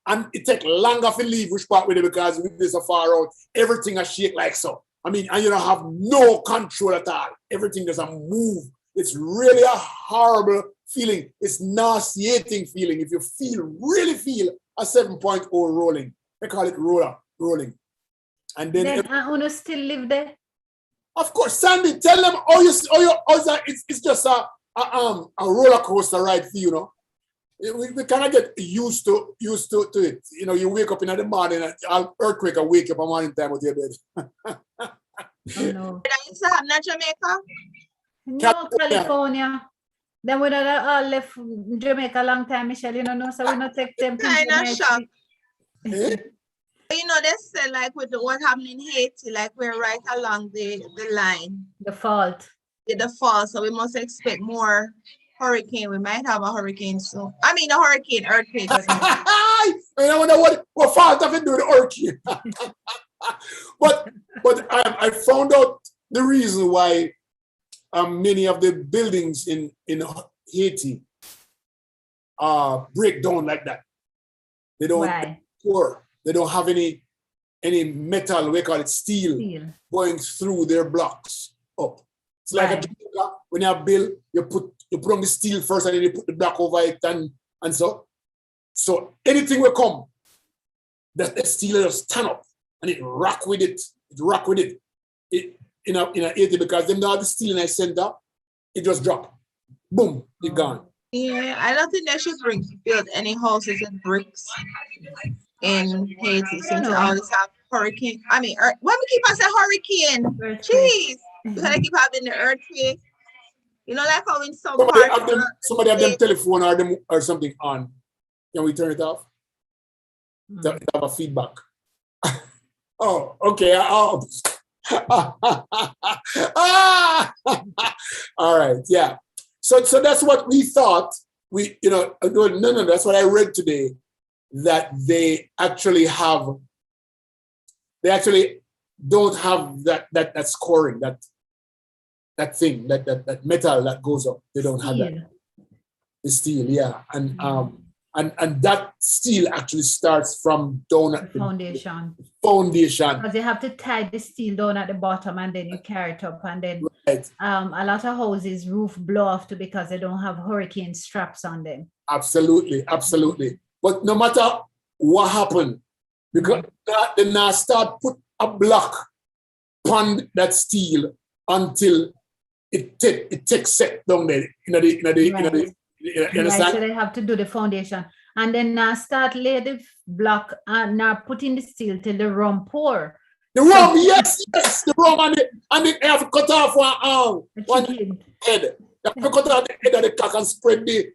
and it takes longer to leave which part with it because we are so far out. Everything is shake like so. I mean, and you don't have no control at all. Everything doesn't move. It's really a horrible feeling. It's nauseating feeling. If you really feel a 7.0 rolling, they call it rolling. And then I want to still live there. Of course, Sandy, tell them it's just a roller coaster ride for you, know. We cannot get used to it. You know, you wake up in the morning and earthquake will wake up at morning time with your bed. Oh no. Did I used to have in Jamaica? No, California. Then we all left Jamaica a long time, Michelle, you know, so we not take them. Kind of shocked. You know, they say like with what happened in Haiti, like we're right along the line. The fault. Yeah, the fault. So we must expect more hurricane. We might have a hurricane soon. I mean, a hurricane, earthquake. I wonder what fault have to do with the hurricane. But I found out the reason why many of the buildings in Haiti break down like that. They don't pour. They don't have any metal, we call it steel, going through their blocks up. It's like a Jamaica, when you have build, you put on the steel first and then you put the block over it and so. So anything will come, the steel will stand up and it rock with it. It rock with it. In a 80 because them don't have the steel in the center, it just drop. Boom, it gone. Yeah, I don't think they should build any houses in bricks in Haiti since they always have hurricane. I mean, when we keep on saying hurricane, jeez, because I keep having the earthquake. You know, like how in some somebody have them telephone or something on. Can we turn it off? To have a feedback. Oh, okay. All right, yeah. So that's what we thought. No, that's what I read today. That they actually don't have that scoring, that thing, that metal that goes up. They don't have that. The steel, yeah. And that steel actually starts from down at the foundation. Because you have to tie the steel down at the bottom and then you carry it up. And then a lot of houses roof blow off too because they don't have hurricane straps on them. Absolutely. But no matter what happened, because they now start put a block on that steel until it takes set down there. You understand? So they have to do the foundation and then now start lay the block and now put in the steel till the rum pour. The rum, yes, the rum and they have to cut off one head. They have to cut off the head of the cock and spread the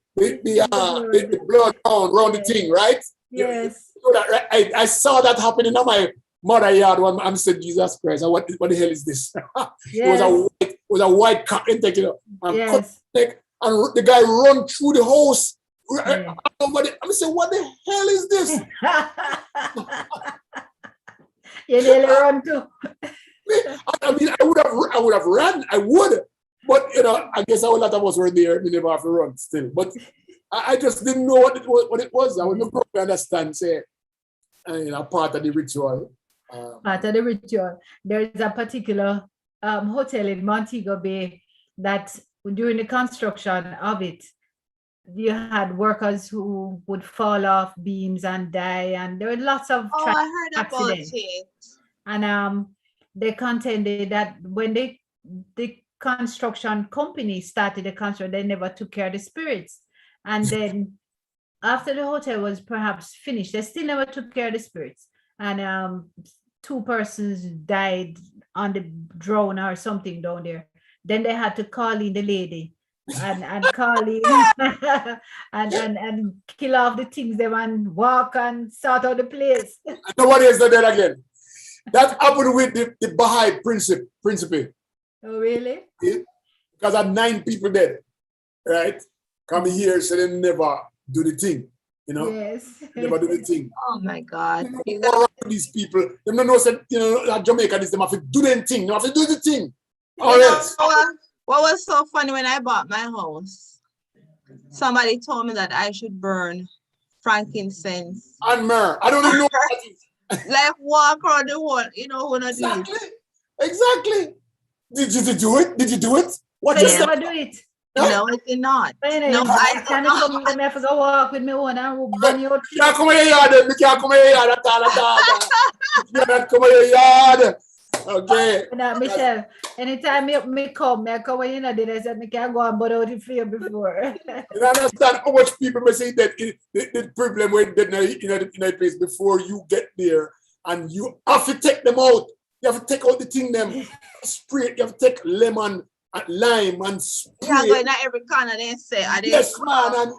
blood around the thing, right? Yes. I saw that happening in my mother yard when I said, Jesus Christ, what the hell is this? Yes. It was a white cock intake, Yes. And the guy run through the house. Yeah. I'm saying, what the hell is this? You nearly run too. I mean, I would have run. I would, but I guess a lot of us were there. We never have to run still. But I just didn't know what it was. I would never understand. Say, part of the ritual. Part of the ritual. There is a particular hotel in Montego Bay that during the construction of it, you had workers who would fall off beams and die, and there were lots of I heard accidents. About it. And they contended that when the construction company started the construction, they never took care of the spirits. And then after the hotel was perhaps finished, they still never took care of the spirits. And 2 persons died on the drone or something down there. Then they had to call in the lady and call in and kill off the things them and walk and sort out the place. Nobody has done that again. That happened with the Baha'i principle. Oh, really? Yeah? Because I had 9 people dead, right? Come here, so they never do the thing, Yes. Never do the thing. Oh my God. These people, they don't know that Jamaica, they have to do the thing. They have to do the thing. What was so funny when I bought my house? Somebody told me that I should burn frankincense and myrrh. I don't even know what that is. Like walk around the whole, who not do it. Exactly. Did you do it? Did you do it? What you just never do it? No, I did not. No, I can't come to me for go walk with me one and burn your tree. Can't come in your yard. We can't come in your yard at all. You can't come in your yard. Okay. Michelle, anytime me come when you know I said me can't go and burn out the fear before. You understand how much people may say that the problem when in a place before you get there and you have to take them out. You have to take out the thing them spray. You have to take lemon and lime and spray. Yeah, going at every corner they say. Yes, man. And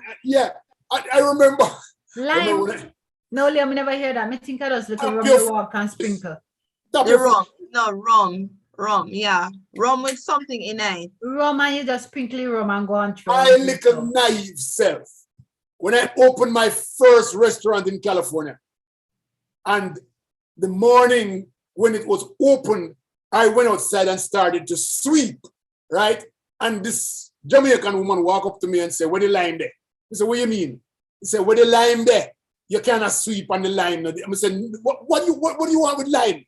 I remember. Lime. No, Liam, never hear that. I think I just look around the walk and sprinkle. The rum. No, rum, yeah. Rum with something in it. Rum, and you just sprinkle rum and go on through. My little naive self. When I opened my first restaurant in California, and the morning when it was open, I went outside and started to sweep, right? And this Jamaican woman walked up to me and said, "Where the lime there?" I said, "What do you mean?" He said, "Where the lime there? You cannot sweep on the lime." I said, what do you want with lime?"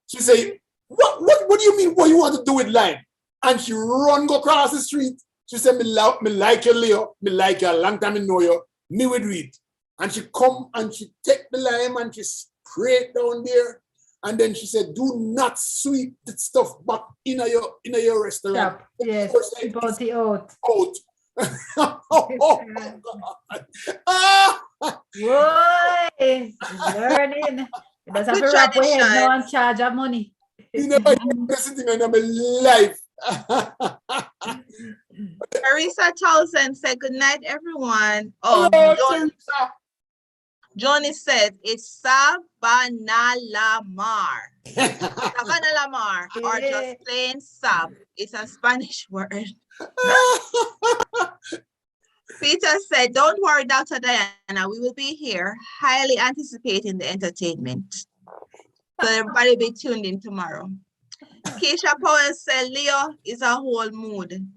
She said, what do you mean what you want to do with lime? And she run go across the street. She said, me like you, Leo. Me like you a long time I know you. Me would do it. And she come and she take the lime and she spray it down there. And then she said, "Do not sweep the stuff back in your restaurant." Yep. Yes, about the oat. Out. Oh my God. Ah! Whoa, learning. It does have to wrap your head now and charge of money. You never hear this thing in my life. Marisa Townsend said, "Good night, everyone." Hello, Teresa. Johnny said, "It's Sabanalamar." Sabanalamar, or just plain Sab. It's a Spanish word. Peter said, "Don't worry, Dr. Dianna. We will be here, highly anticipating the entertainment. So everybody will be tuned in tomorrow." Keisha Powell said, "Leo is a whole mood."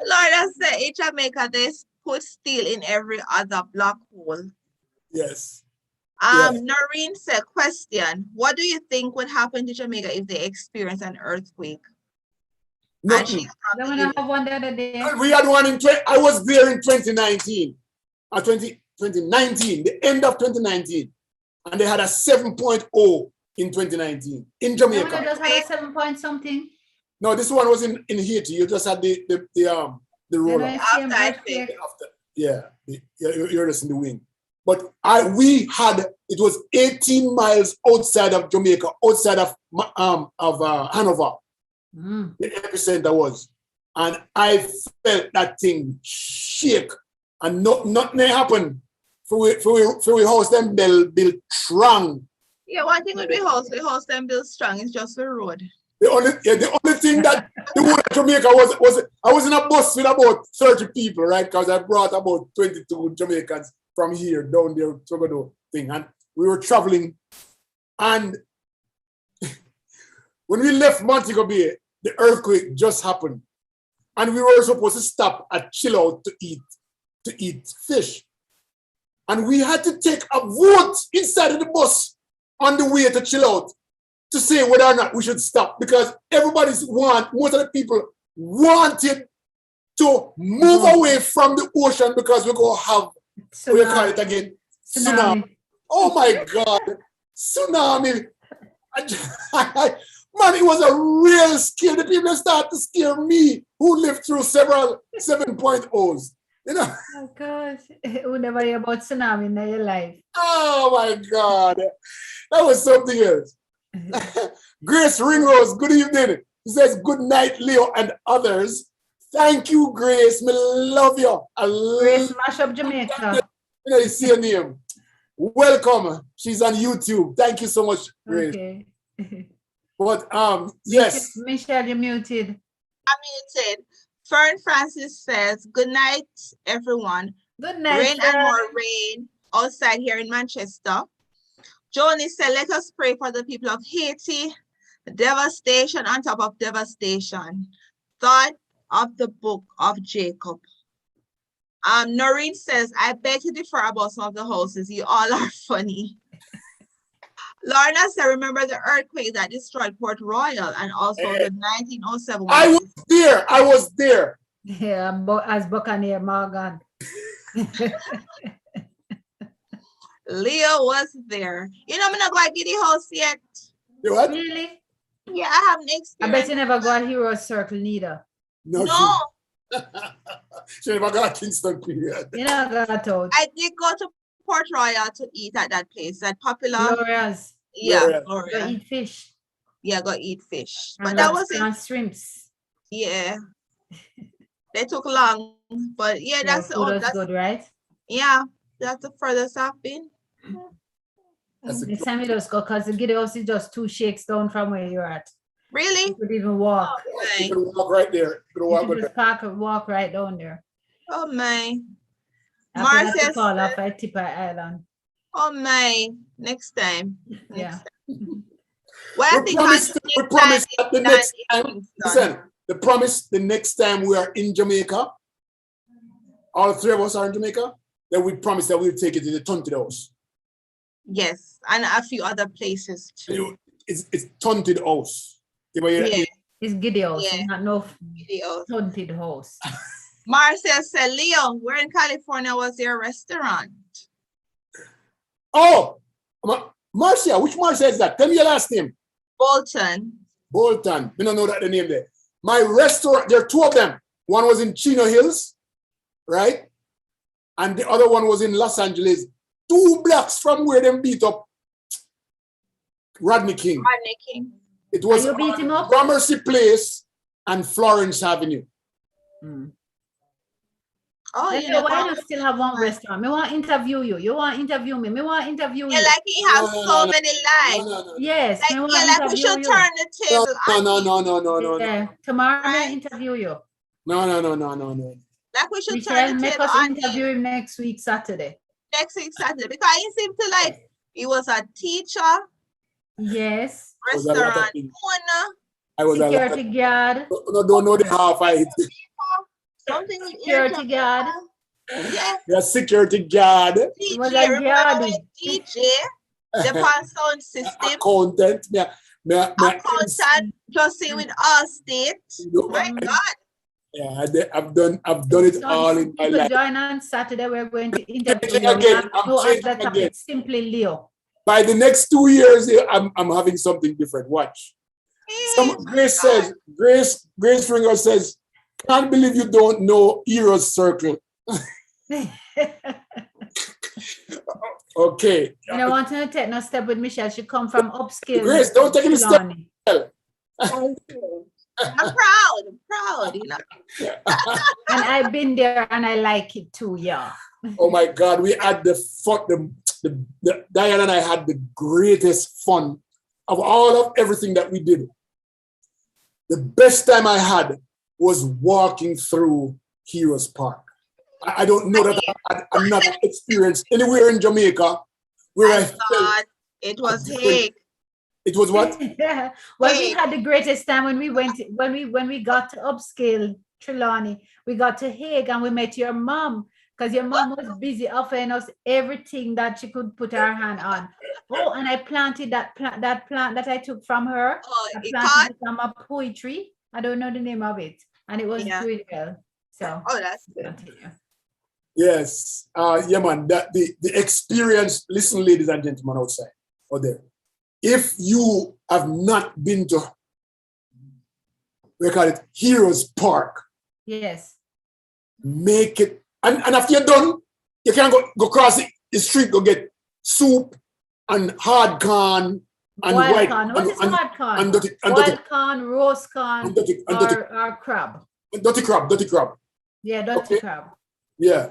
Laura said, "In Jamaica, they put steel in every other block hole." Yes. Noreen said, "Question, what do you think would happen to Jamaica if they experience an earthquake?" Nothing. Then we have one the other day. We had one in I was there in 2019. 2019, the end of 2019. And they had a 7.0 in 2019 in Jamaica. No, just had a 7 point something. No, this one was in Haiti. You just had the roller. You're just in the wing. But it was 18 miles outside of Jamaica, outside of Hanover. The epicenter was. And I felt that thing shake. And nothing happened. For we house them build strong. Yeah, one thing with we house them build strong is just the road. The only thing that the whole of Jamaica was I was in a bus with about 30 people, right? Because I brought about 22 Jamaicans from here down there to thing. And we were traveling. And when we left Montego Bay, the earthquake just happened. And we were supposed to stop at Chill Out to eat fish. And we had to take a vote inside of the bus on the way to Chill Out to say whether or not we should stop, because most of the people wanted to move away from the ocean because we're going to have, what do you call it again? Tsunami. Oh my God. Tsunami. Man, it was a real scare. The people started to scare me, who lived through several 7.0s. You know? Oh gosh, who never hear about tsunami in your life? Oh my God, that was something else. Grace Ringrose, good evening. He says, "Good night, Leo and others." Thank you, Grace. Me love you. Grace Mash Up Jamaica. You know, you see her name. Welcome. She's on YouTube. Thank you so much, Grace. Okay. But yes. Michelle, you're muted. I'm muted. Fern Francis says, "Good night, everyone. Good night. Rain and more rain outside here in Manchester." Joni said, "Let us pray for the people of Haiti. Devastation on top of devastation. Thought of the book of Jacob." Noreen says, "I beg to differ about some of the houses. You all are funny." Lorna said, "Remember the earthquake that destroyed Port Royal and also the 1907 one." I was there. Yeah, as Buccaneer Morgan. Leo was there. You know, I'm not going to get the house yet. You what? Really? Yeah, I haven't experienced. I bet you never got Hero Circle neither. No. She never got a Kingston period. You know, got told. I did go to Port Royal to eat at that place, that popular. Gloria's. Yeah, Go eat fish. Yeah, go eat fish. And but that was it. And shrimps. Yeah. They took long, but yeah, that's good, right? Yeah, that's the furthest I've been. Next time you just go, because the Giddy House is just 2 shakes down from where you're at. Really? You could even walk. Oh, you could walk right there. You could just park and walk right down there. Oh my. Marcia call off at Tipper Island. Oh my, next time. Yeah. Well, I think We promise that the next time, Kingston. listen, the promise the next time we are in Jamaica, all three of us are in Jamaica, then we promise that we'll take it to the Tunted House. Yes, and a few other places too. It's Tunted House. You know, Yeah, It's Gideos. Yeah. It's not no videos. haunted house. Marcel said, Leo, where in California was your restaurant? Oh, Marcia, which Marcia is that? Tell me your last name. Bolton. Bolton. We don't know that the name there. My restaurant, there are two of them. One was in Chino Hills, right? And the other one was in Los Angeles, 2 blocks from where them beat up Rodney King. Rodney King. It was you beat him up? Gramercy Place and Florence Avenue. Oh, Then you know, why you still have one restaurant? Me want to interview you. You want to interview me. Me want to interview you. yeah, like he has so many lives. No. Yes. Like, me want yeah, to like we interview should you. turn the table. No. Yeah. Tomorrow Right? me interview you. No. Like we should We turn shall the make table us on interview him him next week, Saturday. next week Saturday because he seemed to like he was a teacher, Yes. restaurant owner, I was Security guard. don't know the half I hit. something with Security guard. Yeah, Yeah, security guard, He was DJ. a Remember guard. when DJ, the pan sound system, accountant, accountant, plus say with Allstate. My God. yeah, I've done it So all in my people life. join on Saturday. We're going to interview Changing you. again. I'm No changing other topic. again. Simply Leo. By the next 2 years, I'm having something different. Watch. Grace says, Grace Ringer says, can't believe you don't know Heroes Circle. Okay. And I want to take no step with Michelle. She come from upscale. Grace, don't take any step. I'm proud, you know. And I've been there and I like it too, yeah. Oh my God, we had the fun. Dianna and I had the greatest fun of all of everything that we did. The best time I had was walking through Heroes Park. I don't know that I'm not experienced anywhere in Jamaica where I thought it was Hague. It was what? Yeah. Well, we had the greatest time when we got to upscale Trelawney. We got to Hague and we met your mom because your mom was busy offering us everything that she could put her hand on. Oh, and I planted that plant that I took from her. I planted it from a poetry. I don't know the name of it, and it was doing well. So that's good. Yes, yeah, man. That the experience. Listen, ladies and gentlemen outside out there. If you have not been to, we call it Heroes Park. Yes. Make it, and after you're done, you can go cross the street, go get soup and hard corn and wild white corn. What is hard corn? and Wild corn, roast corn, or crab. Dirty crab. Yeah, dirty crab. Yeah.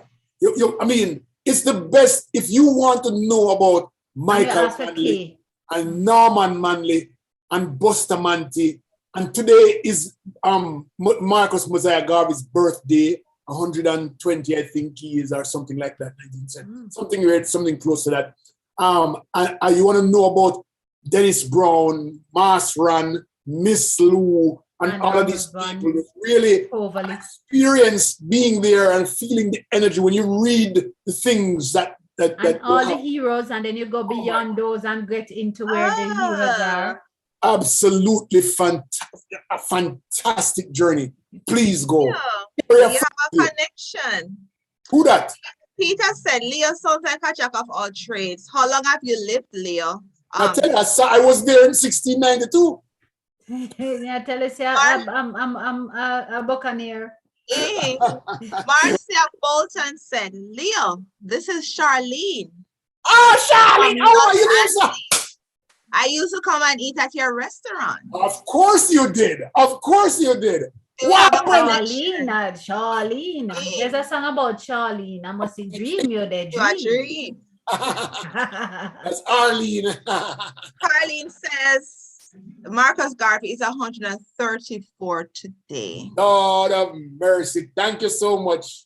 I mean, it's the best if you want to know about Michael Manley and Norman Manley and Buster Manti. And today is Marcus Mosiah Garvey's birthday, 120, I think he is, or something like that. Something weird, something close to that. And you want to know about Dennis Brown, Mars Run, Miss Lou, and all of these people that really experience being there and feeling the energy when you read the things that all the heroes, and then you go beyond those and get into where the heroes are. Absolutely fantastic journey. Please go. Yeah. You have a connection. Who that? Peter said, Leo sounds like a jack of all trades. How long have you lived, Leo? I tell you, I was there in 1692. Yeah, tell us, I'm a buccaneer. Marcia Bolton said, Leo, this is Charlene. Oh, Charlene! How are you doing, sir? I used to come and eat at your restaurant. Of course you did. Charlene. There's a song about Charlene. I must dream you the dream. That's Arlene. Carlene says, Marcus Garvey is 134 today. Lord of mercy. Thank you so much.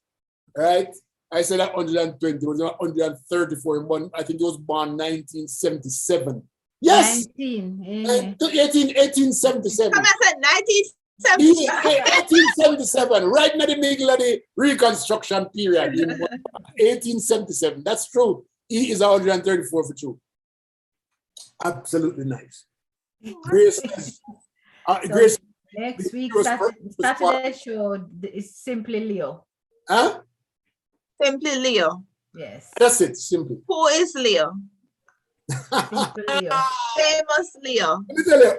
Right? I said 120. It was 134. But I think he was born 1977. Yes. 1877. Come I said 1877, right in the middle of the Reconstruction period. 1877. That's true. He is 134 for true. Absolutely nice. Grace. Grace. Next week, Saturday show is simply Leo. Huh? Simply Leo. Yes. That's it, simply. Who is Leo? Simply Leo. Famous Leo. Let me tell you,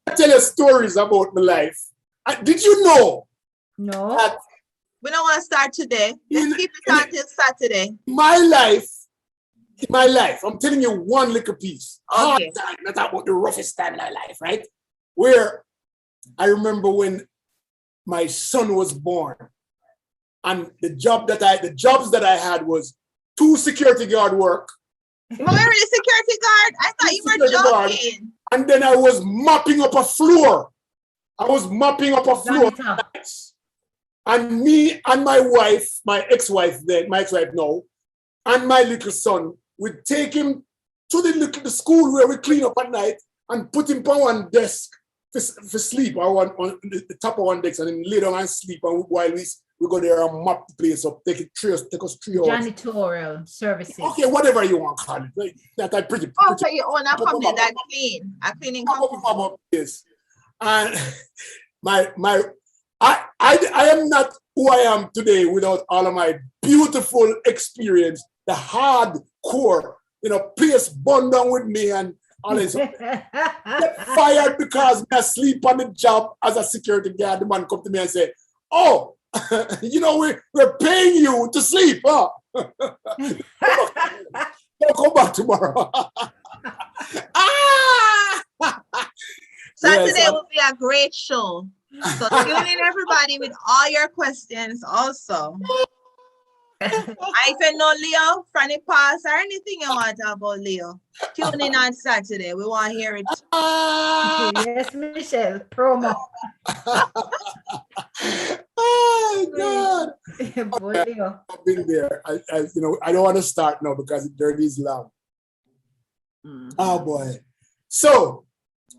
I tell you stories about my life. Did you know? No. That we don't want to start today. Let's keep it until Saturday. My life, I'm telling you one little piece. Okay. Hard time, not about the roughest time in my life, right? Where I remember when my son was born, and the jobs that I had was 2 security guard work. You were a security guard? I thought you were joking. And then I was mopping up a floor. And me and my wife, my ex-wife now, and my little son would take him to the school where we clean up at night and put him on one desk for sleep, or on the top of one desk, and then lay down and sleep. And while we go there and mop the place up, take us 3 hours. Janitorial services. Okay, whatever you want to call it. Right? That I pretty. So you own a company that clean, a cleaning company. Yes. And I am not who I am today without all of my beautiful experience, the hardcore, place burned down with me and all this. Get fired because I sleep on the job as a security guard. The man come to me and say, "Oh, we're paying you to sleep, huh? Don't come back tomorrow." Saturday will be a great show. So tune in, everybody, with all your questions also. I said no Leo, Franny Pass, or anything you want to talk about Leo. Tune in on Saturday. We want to hear it. Yes, Michelle, promo. Oh God. Leo. I've been there. I don't want to start now because the journey is long. Oh boy. So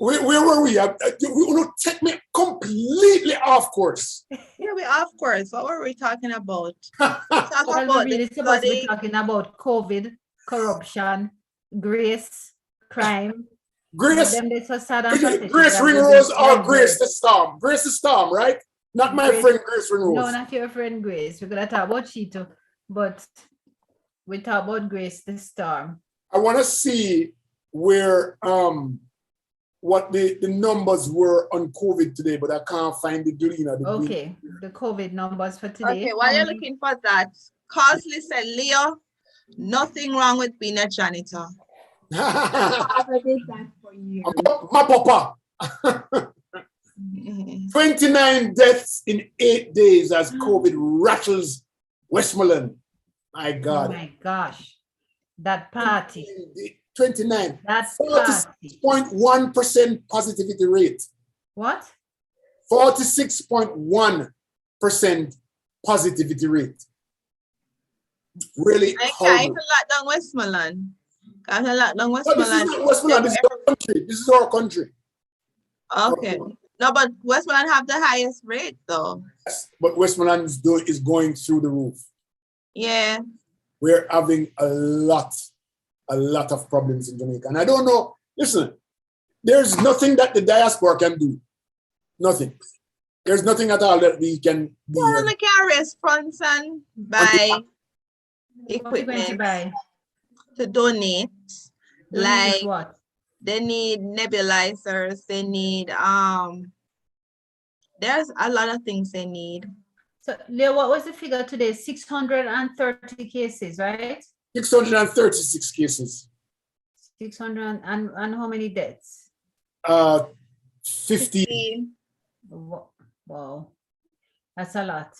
where were we? You take me completely off course. Yeah, we off course. What were we talking about? We're really supposed to be talking about COVID, corruption, grace, crime. Grace. Grace Ringrose or Grace the Storm? Grace the Storm, right? Not my friend Grace Ringrose. No, not your friend Grace. We're gonna talk about Cheeto, but we talk about Grace the Storm. I want to see where what the numbers were on COVID today, but I can't find the Dianna. Okay, the COVID numbers for today. Okay, while you're looking for that, Cosley said, Leo, nothing wrong with being a janitor. My papa. 29 deaths in 8 days as COVID rattles Westmoreland. My God. Oh my gosh. That party. 29. That's 46.1% positivity rate. What? 46.1% positivity rate. Really horrible. I can lock down Westmoreland. I can lock down Westmoreland. This is not Westmoreland, this is our country. This is our country. Okay. No, but Westmoreland have the highest rate though. Yes, but Westmoreland is going through the roof. Yeah. We're having a lot of problems in Jamaica. And I don't know, listen, there's nothing that the diaspora can do. Nothing. There's nothing at all that we can do. Well, they can respond and buy equipment to donate. Like what? They need nebulizers, they need there's a lot of things they need. So Leo, what was the figure today? 630 cases, right? 636 cases. 600 and how many deaths? 50. Wow. That's a lot.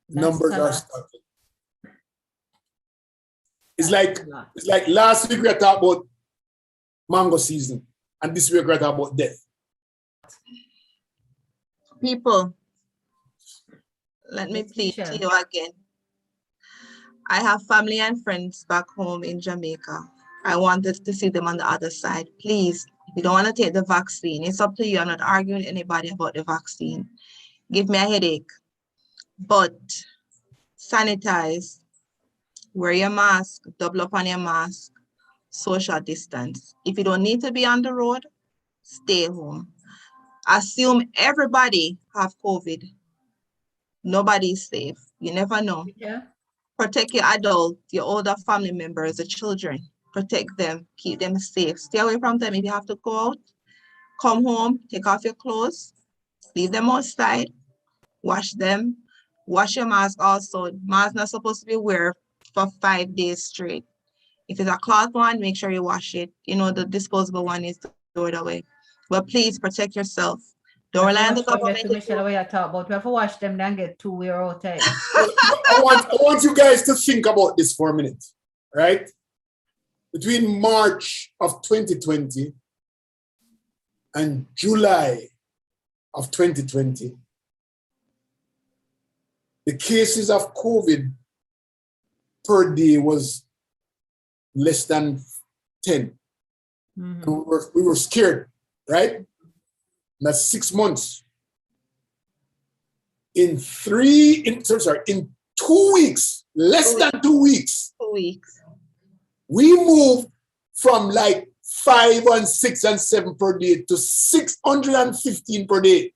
Numbers are starting. It's like last week we talked about mango season, and this week we talk about death. People. let me Yes, plead to Michelle. you again. I have family and friends back home in Jamaica. I wanted to see them on the other side. Please, if you don't want to take the vaccine, it's up to you. I'm not arguing with anybody about the vaccine. Give me a headache. But sanitize, wear your mask, double up on your mask, social distance. If you don't need to be on the road, stay home. Assume everybody have COVID. Nobody's safe. You never know. Yeah. Protect your adults, your older family members, the children. Protect them, keep them safe. Stay away from them if you have to go out. Come home, take off your clothes, leave them outside, wash them. Wash your mask also. Mask not supposed to be wear for 5 days straight. If it's a cloth one, make sure you wash it. You know, the disposable one is to throw it away. But please protect yourself. Don't We have rely on to the wash them, government. to Michelle, what you talk about. We have to wash them, then get 2 wear out. I want you guys to think about this for a minute, right? Between March of 2020 and July of 2020, the cases of COVID per day was less than 10. Mhm. We were scared, right? That's 6 months. In 2 weeks, less than 2 weeks, 2 weeks. we moved from like 5 and 6 and 7 per day to 615 per day.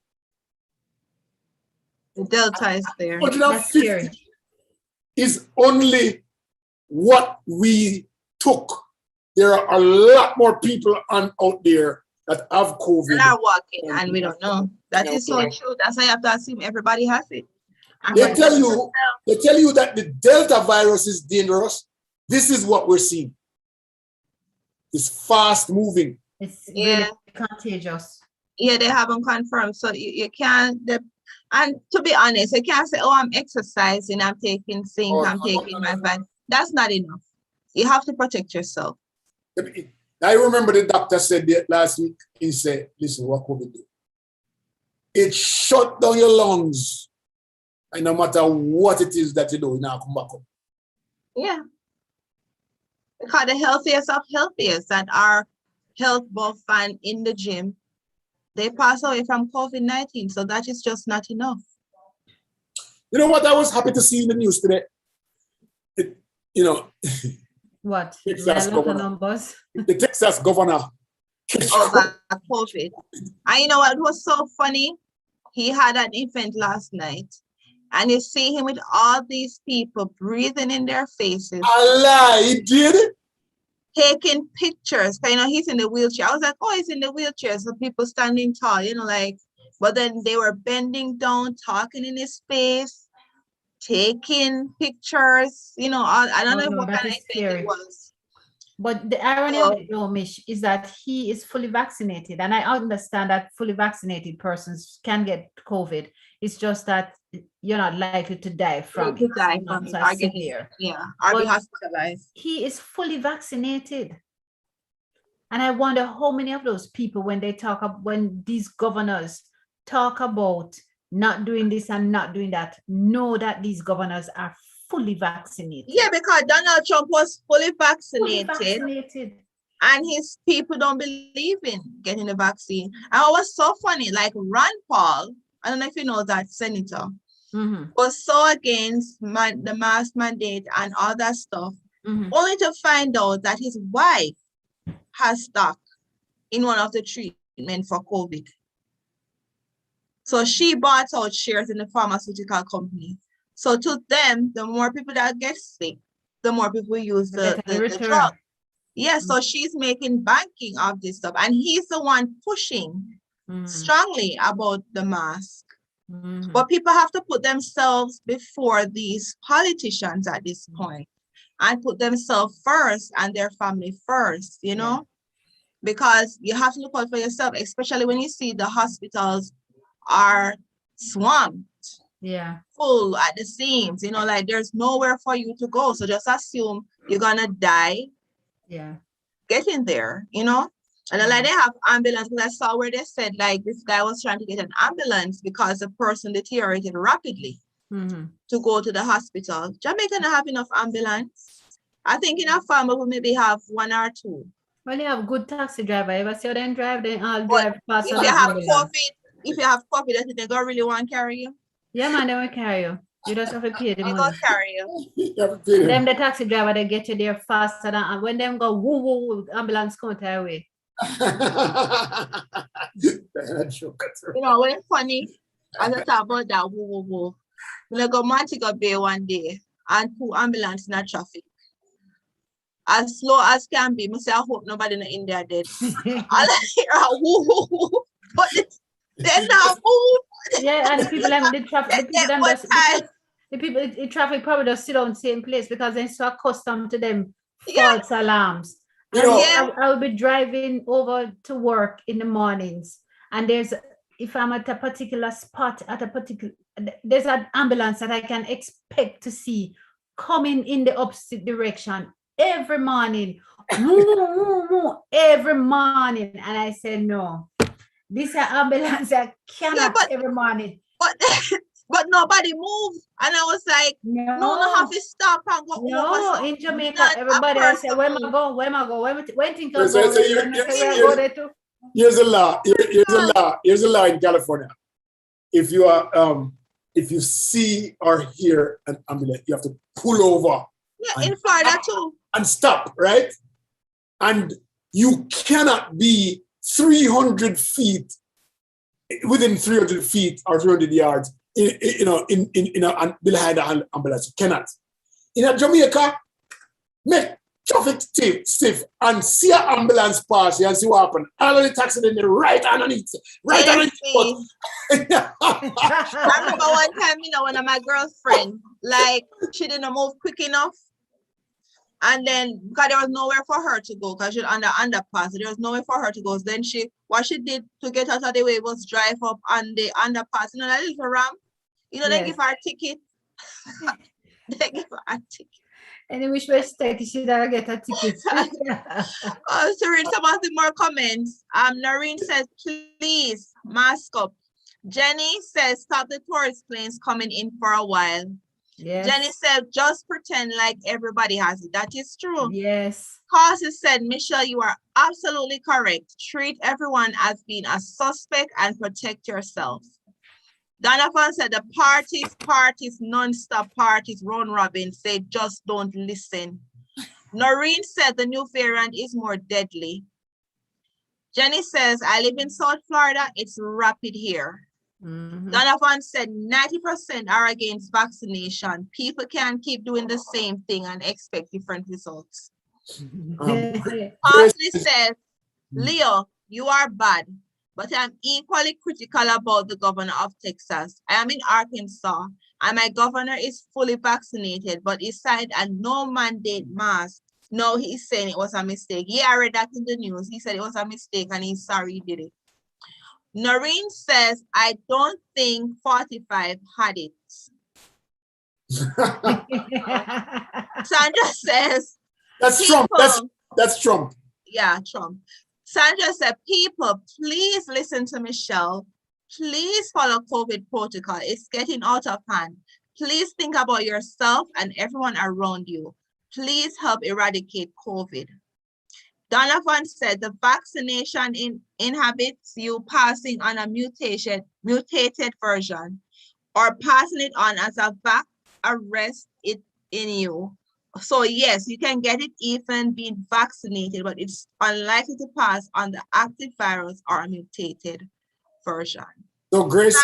Delta is there. That's scary. 150 is only what we took. There are a lot more people out there that have COVID. Are walking and we don't know. That is so true. That's why you have to assume everybody has it. They tell you that the Delta virus is dangerous. This is what we're seeing. It's fast moving. It's really contagious. Yeah, they haven't confirmed. So you can't, and to be honest, you can't say, oh, I'm exercising, I'm taking zinc, I'm taking my vitamin. That's not enough. You have to protect yourself. I remember the doctor said that last week. He said, listen, what COVID do? It shut down your lungs. And no matter what it is that you do, you now come back up. Yeah. Because the healthiest of healthiest that are health buff and in the gym, they pass away from COVID-19. So that is just not enough. You know what I was happy to see in the news today? What? Texas governor. Numbers? The Texas governor. Over COVID. And you know what was so funny? He had an event last night. And you see him with all these people breathing in their faces. Allah, he did? Taking pictures. You know, he's in the wheelchair. I was like, oh, he's in the wheelchair. So people standing tall, you know, like, but then they were bending down, talking in his face, taking pictures, you know, I don't know what kind of event it was. But the irony of it, though, Mish, is that he is fully vaccinated. And I understand that fully vaccinated persons can get COVID. It's just that you're not likely to die from it. Yeah, or be hospitalized. He is fully vaccinated. And I wonder how many of those people, when these governors talk about not doing this and not doing that, know that these governors are fully vaccinated. Yeah, because Donald Trump was fully vaccinated. And his people don't believe in getting the vaccine. And it was so funny, like Ron Paul, I don't know if you know that senator, was so against the mask mandate and all that stuff, only to find out that his wife has stock in one of the treatment for COVID. So she bought out shares in the pharmaceutical company. So to them, the more people that get sick, the more people use the drug. Yeah, so she's making banking of this stuff. And he's the one pushing strongly about the mask. But people have to put themselves before these politicians at this point and put themselves first and their family first, you know, because you have to look out for yourself, especially when you see the hospitals are swamped. Yeah, full at the seams, you know, like there's nowhere for you to go. So just assume you're gonna die. Yeah, getting there, you know. And then like they have ambulance, because I saw where they said like this guy was trying to get an ambulance because the person deteriorated rapidly. to go to the hospital. Jamaica don't have enough ambulance. I think in a family we maybe have 1 or 2. Well, you have good taxi driver. Ever see them drive? They all But drive faster if than you have ambulance. COVID, I think they don't really want to carry you. Yeah, man, they will carry you. You just have to pay the They money. go carry you. Them the taxi driver, they get you there faster than, and when them go woo woo woo, ambulance come to your way. You know, when it's funny, as I talk about that woo woo woo. When I go Montego Bay one day and 2 ambulance in the traffic. As slow as can be, I say, I hope nobody in India dead. I hear a woo woo woo, but they're not move. Yeah, and the people them the traffic, the people them just the people in traffic probably just sit on the same place because they're so accustomed to them false alarms. You know, I will be driving over to work in the mornings, and if I'm at a particular spot there's an ambulance that I can expect to see coming in the opposite direction every morning, every morning, and I said no. This is an ambulance that cannot every morning. But nobody moved. And I was like, no have to stop and go over. No, in Jamaica, everybody I say, where am I go? Where think I'm So going? Here's a law. Here's a law in California. If you are if you see or hear an ambulance, you have to pull over. Yeah, in Florida too. And stop, right? And you cannot be 300 feet within 300 feet or 300 yards behind the ambulance. You cannot. In Jamaica, make traffic stiff and see an ambulance pass and see what happens. All of the taxi in the right underneath. Right underneath. I remember one time, one of my girlfriends, like, she didn't move quick enough. And then, because there was nowhere for her to go, because she was on the underpass, there was nowhere for her to go. So then what she did to get out of the way was drive up on the underpass, that little ramp. They give her a ticket. They give her a ticket. And which way she should get a ticket. To read some of the more comments. Noreen says, please mask up. Jenny says, stop the tourist planes coming in for a while. Yes. Jenny said, just pretend like everybody has it. That is true. Yes. Carsey said, Michelle, you are absolutely correct. Treat everyone as being a suspect and protect yourself. Donovan said, the parties, non-stop parties, round robin, say just don't listen. Noreen said, the new variant is more deadly. Jenny says, I live in South Florida. It's rapid here. Donovan said 90% are against vaccination. People can't keep doing the same thing and expect different results. Parsley says, Leo, you are bad, but I'm equally critical about the governor of Texas. I am in Arkansas, and my governor is fully vaccinated, but he signed a no mandate mask. No, he's saying it was a mistake. Yeah, I read that in the news. He said it was a mistake and he's sorry he did it. Noreen says, I don't think 45 had it. Sandra says, that's Trump. That's Trump. Yeah, Trump. Sandra said, people, please listen to Michelle. Please follow COVID protocol. It's getting out of hand. Please think about yourself and everyone around you. Please help eradicate COVID. Donovan said the vaccination inhibits you passing on a mutated version or passing it on as a arrest it in you. So yes, you can get it even being vaccinated, but it's unlikely to pass on the active virus or a mutated version. So Grace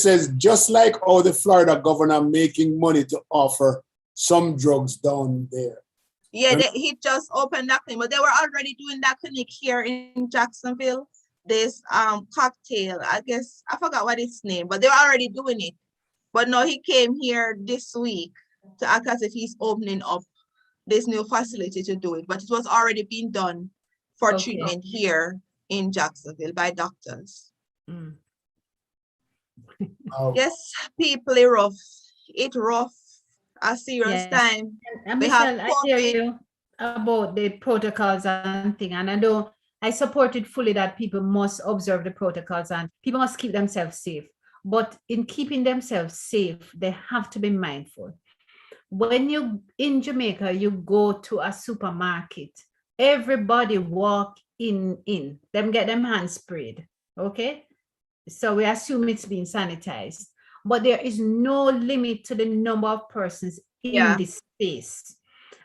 says, just like how the Florida governor making money to offer some drugs down there. Yeah, he just opened that clinic, but they were already doing that clinic here in Jacksonville. This cocktail, I guess, I forgot what its name, but they were already doing it. But no, he came here this week to act as if he's opening up this new facility to do it, but it was already being done for treatment here in Jacksonville by doctors. Yes, people, it's rough. A serious time. And Michelle, I hear you about the protocols and thing, and I support it fully that people must observe the protocols and people must keep themselves safe. but in keeping themselves safe, they have to be mindful. When you in Jamaica, you go to a supermarket, everybody walk in. Them get them hands sprayed. Okay. So we assume it's being sanitized. But there is no limit to the number of persons in this space.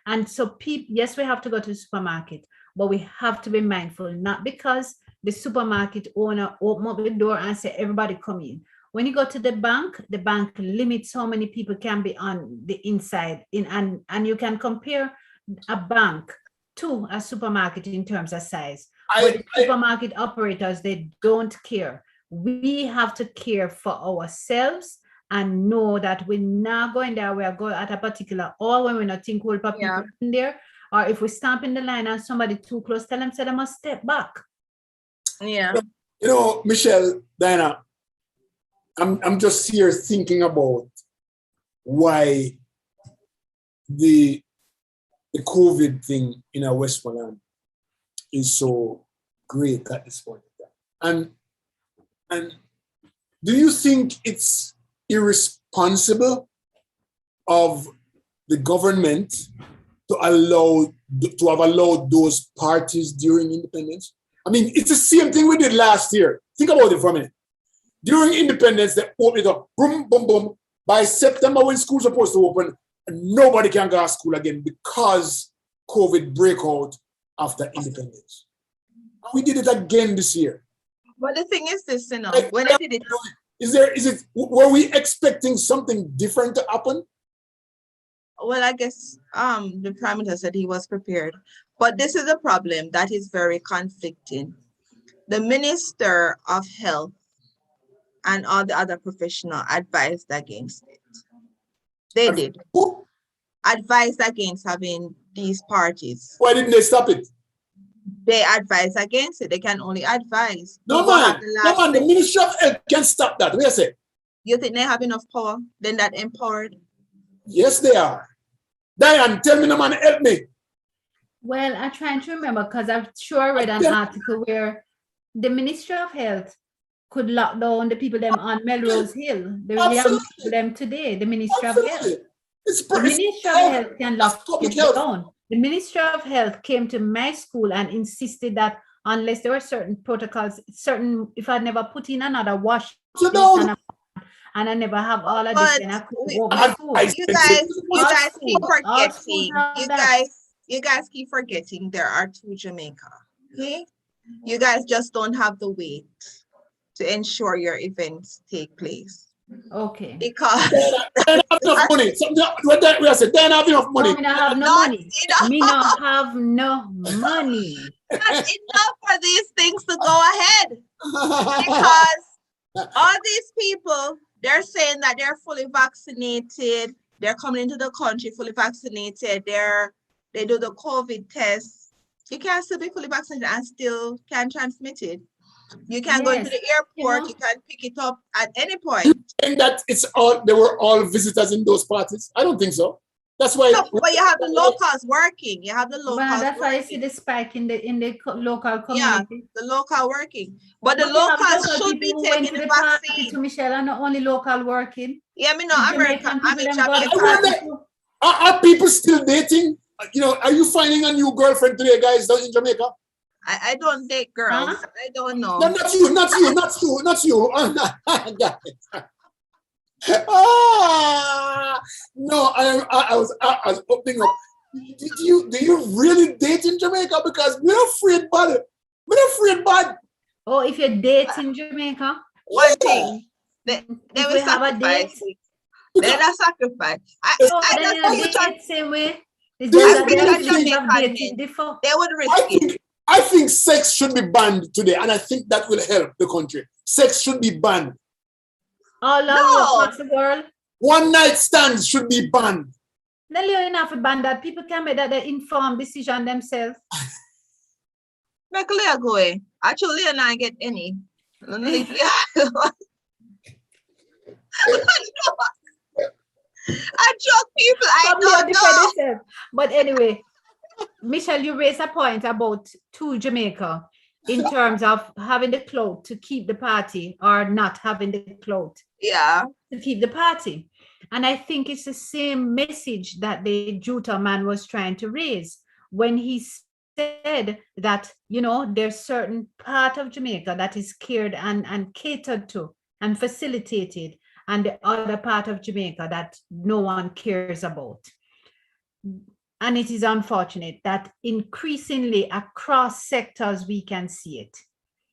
And so people, yes, we have to go to the supermarket, but we have to be mindful, not because the supermarket owner open up the door and say, everybody come in. When you go to the bank limits how many people can be on the inside and you can compare a bank to a supermarket in terms of size. But the supermarket operators, they don't care. We have to care for ourselves and know that we're not going there, we are going at a particular hour when we not think we'll put people in there, or if we stamp in the line and somebody too close, tell them, say they must step back. Yeah. You know, Michelle, Dianna, I'm just here thinking about why the COVID thing in our Westmoreland is so great at this point in time. And do you think it's irresponsible of the government to have allowed those parties during independence? I mean, it's the same thing we did last year. Think about it for a minute. During independence, they opened it up, boom, boom, boom. By September, when school's supposed to open, nobody can go to school again because COVID break out after independence. We did it again this year. But the thing is this, you know, when I did it, were we expecting something different to happen? Well, I guess the Prime Minister said he was prepared. But this is a problem that is very conflicting. The Minister of Health and all the other professionals advised against it. They did. Advised against having these parties. Why didn't they stop it? They advise against it. They can only advise. No man, the Ministry of Health can stop that. What do you say? You think they have enough power? Then that empowered? Yes, they are. Diane, tell me, no man, help me. Well, I'm trying to remember because I'm sure I read an article where the Ministry of Health could lock down the people them on Melrose Hill. They have them today, the Ministry of Health. The Ministry of Health can lock people down. The Ministry of Health came to my school and insisted that unless there were certain protocols, if I never put in another wash, and I never have all of this, and I could go to school. You guys keep forgetting there are two Jamaica. Okay, you guys just don't have the weight to ensure your events take place. Okay. Because they don't have enough money. They don't have enough money. Me not have no money. Me not have no money. Not enough for these things to go ahead. Because all these people, they're saying that they're fully vaccinated. They're coming into the country fully vaccinated. They do the COVID test. You can still be fully vaccinated and still can transmit it. You can go into the airport, you can pick it up at any point. And that they were all visitors in those parties? I don't think so. That's why. No, but you have the locals working. You have the locals. Well, that's why I see the spike in the local community. Yeah, the local working. But the locals should be taking the vaccine. To Michelle, and not only local working. Yeah, I mean, no, American. I mean, Jamaica. Are people still dating? You know, are you finding a new girlfriend today, guys, down in Jamaica? I don't date girls. Huh? I don't know. No, not you. No, I was opening up. Do you really date in Jamaica? Because we're afraid bad. Oh, if you date in Jamaica, one thing they will sacrifice. They're not sacrifice. Same way. They would risk it. I think sex should be banned today, and I think that will help the country. Sex should be banned. All across the world. One night stands should be banned. No, you enough to ban that. People can make that informed decision themselves. Make Leah go away. Actually, Leah not get any. I joke, people. I don't know. But anyway, Michelle, you raised a point about to Jamaica. in terms of having the clout to keep the party or not having the clout Yeah. to keep the party. And I think it's the same message that the Juta man was trying to raise when he said that, you know, there's certain part of Jamaica that is cared and catered to and facilitated, and the other part of Jamaica that no one cares about. And it is unfortunate that increasingly across sectors we can see it.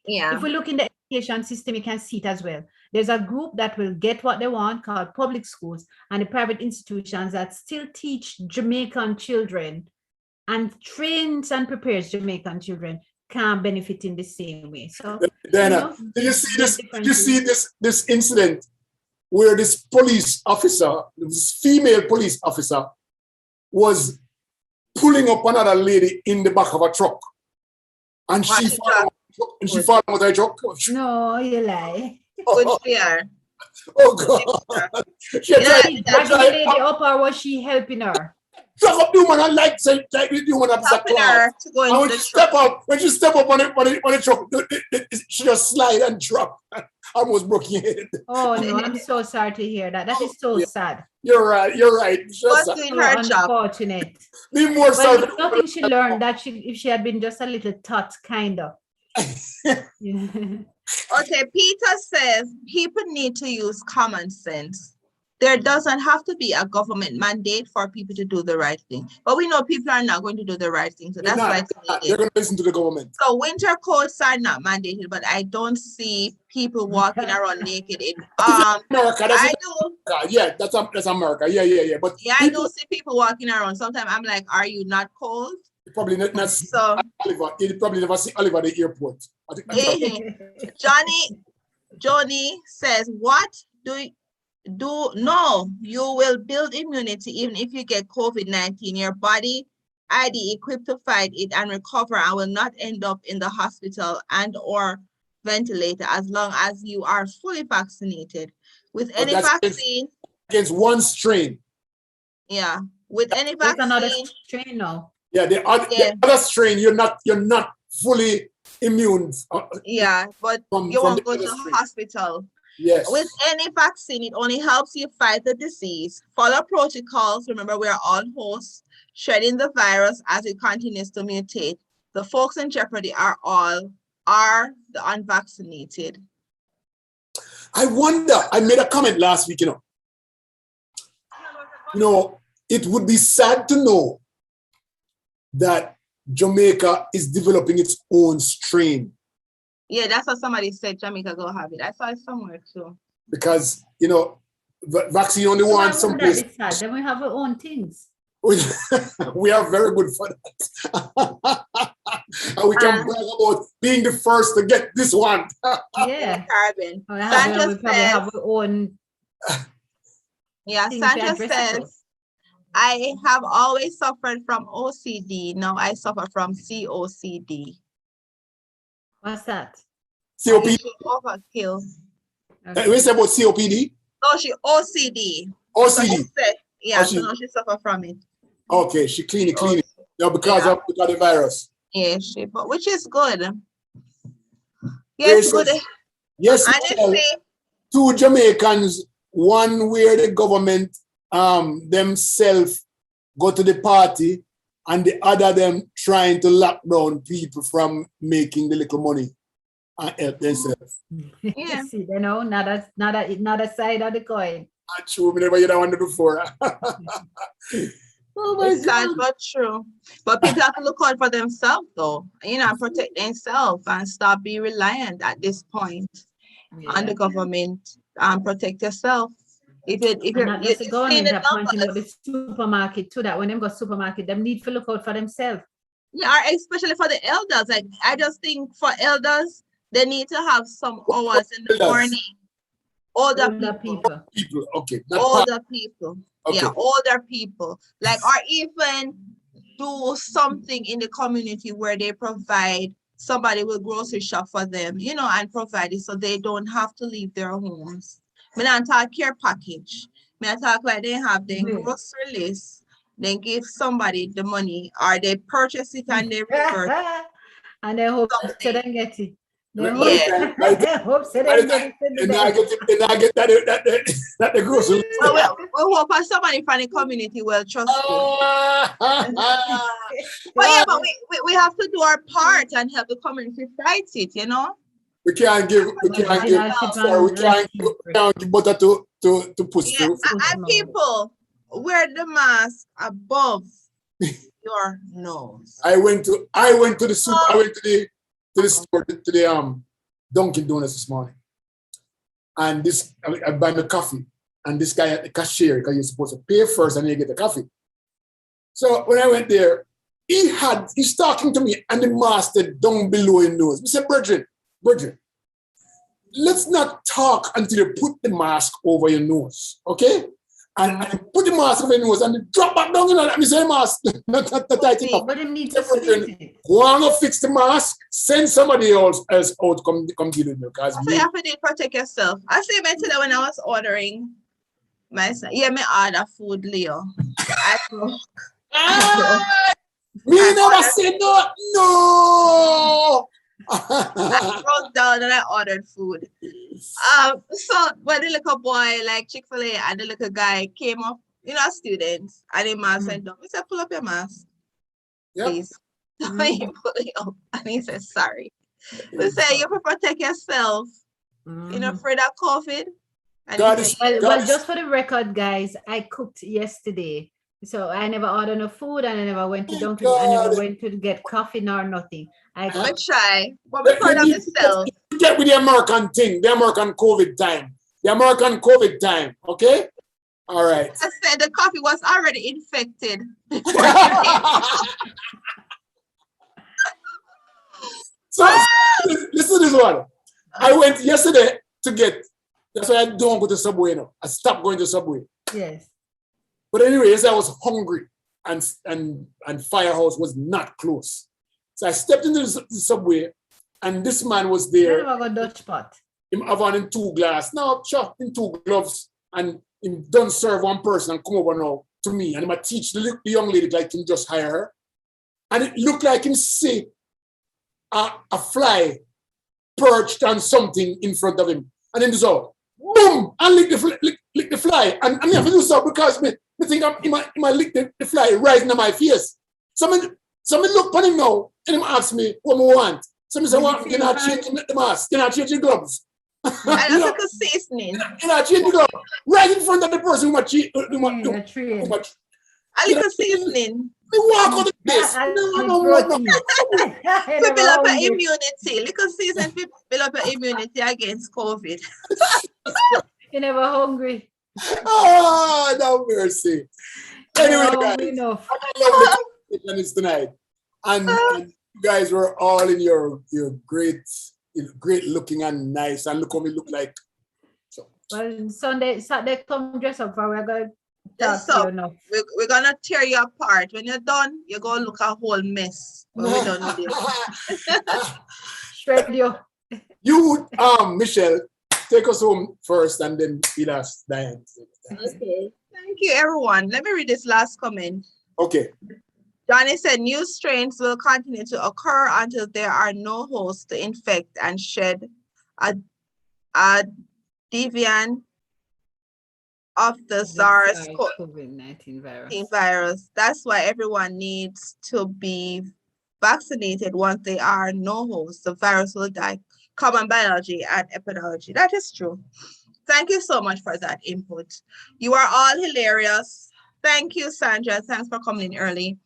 Yeah. If we look in the education system, you can see it as well. There's a group that will get what they want, called public schools, and the private institutions that still teach Jamaican children and trains and prepares Jamaican children can't benefit in the same way. So, Diana, did you see this? Did you see this incident where this police officer, this female police officer, was pulling up another lady in the back of a truck, and she found out her truck. No, you lie. Good fear. Oh God! She Dragging the lady up, or was she helping her? Drag up the woman and like the woman up the Helping her to go into and when she step up on the truck, she just slide and drop. Almost broke your head. Oh no, I'm so sorry to hear that. That is so sad. You're right. Just doing her job. Unfortunate. Be more sorry. Well, nothing she learned that if she had been just a little taught, kind of. Okay, Peter says people need to use common sense. There doesn't have to be a government mandate for people to do the right thing. But we know people are not going to do the right thing. So that's why they're going to listen to the government. So winter coats are not mandated, but I don't see people walking around naked in America, I do. Yeah, that's America. Yeah. But yeah, I do see people walking around. Sometimes I'm like, are you not cold? Probably not So Oliver. You probably never see Oliver at the airport. I think Johnny says, what do no, you will build immunity even if you get COVID-19. Your body ID equipped to fight it and recover and will not end up in the hospital and or ventilator as long as you are fully vaccinated. With any vaccine against one strain. Yeah, with any vaccine. Another strain now. Yeah, the other strain, you're not fully immune. Yeah, but you won't go to the hospital. Yes. With any vaccine, it only helps you fight the disease. Follow protocols. Remember, we are all hosts, shedding the virus as it continues to mutate. The folks in jeopardy are the unvaccinated. I wonder, I made a comment last week, you know, it would be sad to know that Jamaica is developing its own strain. Yeah, that's what somebody said. Jamaica go have it. I saw it somewhere too. Because, you know, vaccine only wants some place. Then we have our own things. We are very good for that. And we can brag about being the first to get this one. Yeah. Carbon. We probably have our own. Yeah, Sandra says, I have always suffered from OCD. Now I suffer from COCD. What's that? COPD? Overkill. Okay. We say about COPD? No, she OCD. OCD. So she said, yeah, so now she suffer from it. Okay, she clean it. Yeah, because of the virus. Yeah, which is good. Yes, good. Yes, two Jamaicans, one where the government themselves go to the party, and the other them trying to lock down people from making the little money and help themselves. Yeah. See, you know, not a side of the coin. True, we never heard that one before. Oh my God, but true. But people have to look out for themselves, though. You know, protect themselves and stop being reliant at this point on the government. Protect yourself. If you're not just the government are pointing out the supermarket too, that when them go supermarket, them need to look out for themselves. Yeah, especially for the elders. Like I just think for elders, they need to have some hours in the morning. Older people. Okay. Older people. Okay. Yeah, older people. Like, or even do something in the community where they provide, somebody will grocery shop for them, you know, and provide it so they don't have to leave their homes. I don't talk care package. I talk like they have their grocery list. They give somebody the money or they purchase it and they return. And they hope something. they don't get it. They Yeah. hope they don't get it. And I get that the grocery. Well, we hope that somebody from the community will trust you. But yeah, but we have to do our part and help the community fight it, you know? We can't give butter to push Yeah, through. and people wear the mask above your nose. I went to the soup. I went to the store to the Dunkin' Donuts this morning, and I buy my coffee, and this guy at the cashier, because you're supposed to pay first and then you get the coffee. So when I went there, he's talking to me, and the mask said down below your nose. I said, Bridget, let's not talk until you put the mask over your nose, okay? And put the mask over your nose and drop back down, let me say mask. not tight enough. But it needs to fit. Go on and fix the mask, send somebody else out, come deal with me. So you have to protect yourself. I say today when I was ordering myself, me order food, Leo. I never said no. I broke down and I ordered food. So when the little boy like Chick-fil-A and the little guy came up, students, and the mask went down. He said, pull up your mask, please. So he pulled it up and he said, sorry. We say you protect yourself. You're not afraid of COVID. And well, just for the record, guys, I cooked yesterday. So I never ordered no food and I never went to Dunkin'. I never went to get coffee nor nothing. I try, but we proud of myself. Get with the American thing, the American COVID time. Okay? All right. I said the coffee was already infected. So listen to this one. I went yesterday to that's why I don't go to Subway now. I stopped going to Subway. Yes. But anyways, I was hungry and Firehouse was not close. So I stepped into the Subway and this man was there. You have a Dutch pot. Him have on in 2 glass. Now, chop in 2 gloves and him done serve one person and come over now to me. And him I teach the young lady like him just hire her. And it looked like him see a fly perched on something in front of him. And then just all, boom, and lick the fly. And I have to do so because I think he might lick the fly right in my face. Somebody look at him now and him ask me what I want. Somebody say, well, you're not changing the mask, you're not changing gloves. I don't think it's seasoning. You're not changing gloves. Right in front of the person who a little seasoning. We walk on the place. No. We build up an immunity. Little season to build up an immunity against COVID. You're never hungry. Oh, no mercy. Anyway, guys, I love the conversation tonight. And you guys were all in your great looking and nice. And look how we look like. So. Well, Saturday, come dress up for we're going to we're going to tear you apart. When you're done, you're going to look a whole mess. When we're done with this. Shred you. You, Michelle, take us home first and then we'll ask Dianna. Okay. Thank you, everyone. Let me read this last comment. Okay. Johnny said, new strains will continue to occur until there are no hosts to infect and shed a deviant of the SARS COVID-19 virus. That's why everyone needs to be vaccinated. Once there are no hosts, the virus will die. Common biology and epidemiology. That is true. Thank you so much for that input. You are all hilarious. Thank you, Sandra. Thanks for coming in early.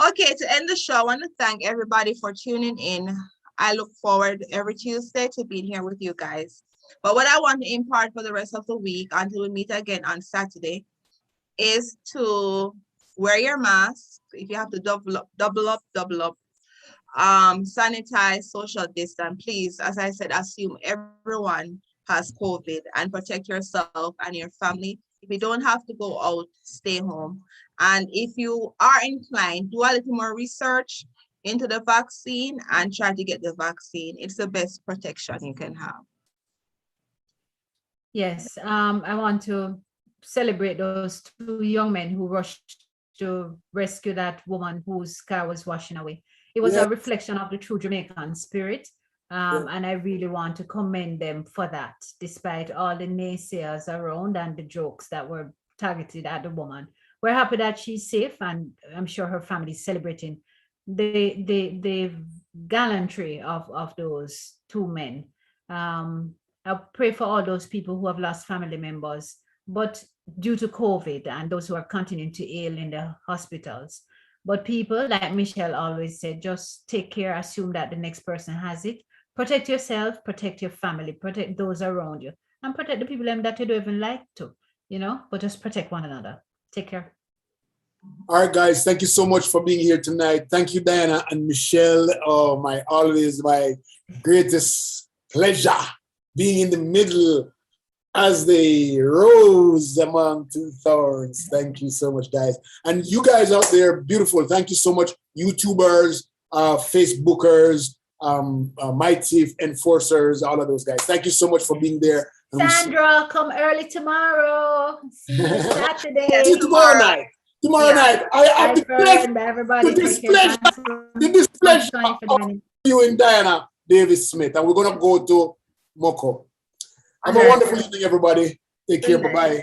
Okay, to end the show, I want to thank everybody for tuning in. I look forward every Tuesday to being here with you guys. But what I want to impart for the rest of the week until we meet again on Saturday is to wear your mask. If you have to double up. Sanitize, social distance. Please, as I said, assume everyone has COVID and protect yourself and your family. If you don't have to go out, stay home. And if you are inclined, do a little more research into the vaccine and try to get the vaccine. It's the best protection you can have. Yes, I want to celebrate those 2 young men who rushed to rescue that woman whose car was washing away. it was Yeah. a reflection of the true Jamaican spirit. And I really want to commend them for that, despite all the naysayers around and the jokes that were targeted at the woman. We're happy that she's safe, and I'm sure her family is celebrating the gallantry of those two men. I pray for all those people who have lost family members, but due to COVID, and those who are continuing to ill in the hospitals. But people, like Michelle always said, just take care, assume that the next person has it. Protect yourself, protect your family, protect those around you, and protect the people that you don't even like to, but just protect one another. Take care. All right, guys, thank you so much for being here tonight. Thank you, Dianna and Michelle. Oh, my greatest pleasure being in the middle as they rose among two thorns. Thank you so much, guys. And you guys out there, beautiful. Thank you so much, YouTubers, Facebookers, Mighty Enforcers, all of those guys. Thank you so much for being there. And Sandra, come early tomorrow. See you Saturday. See you tomorrow night. Tomorrow night. I have the pleasure, everybody. the displeasure of you and Dianna Davis Smith. And we're going to go to Moko. Have a wonderful evening, everybody. Take care. Bye-bye.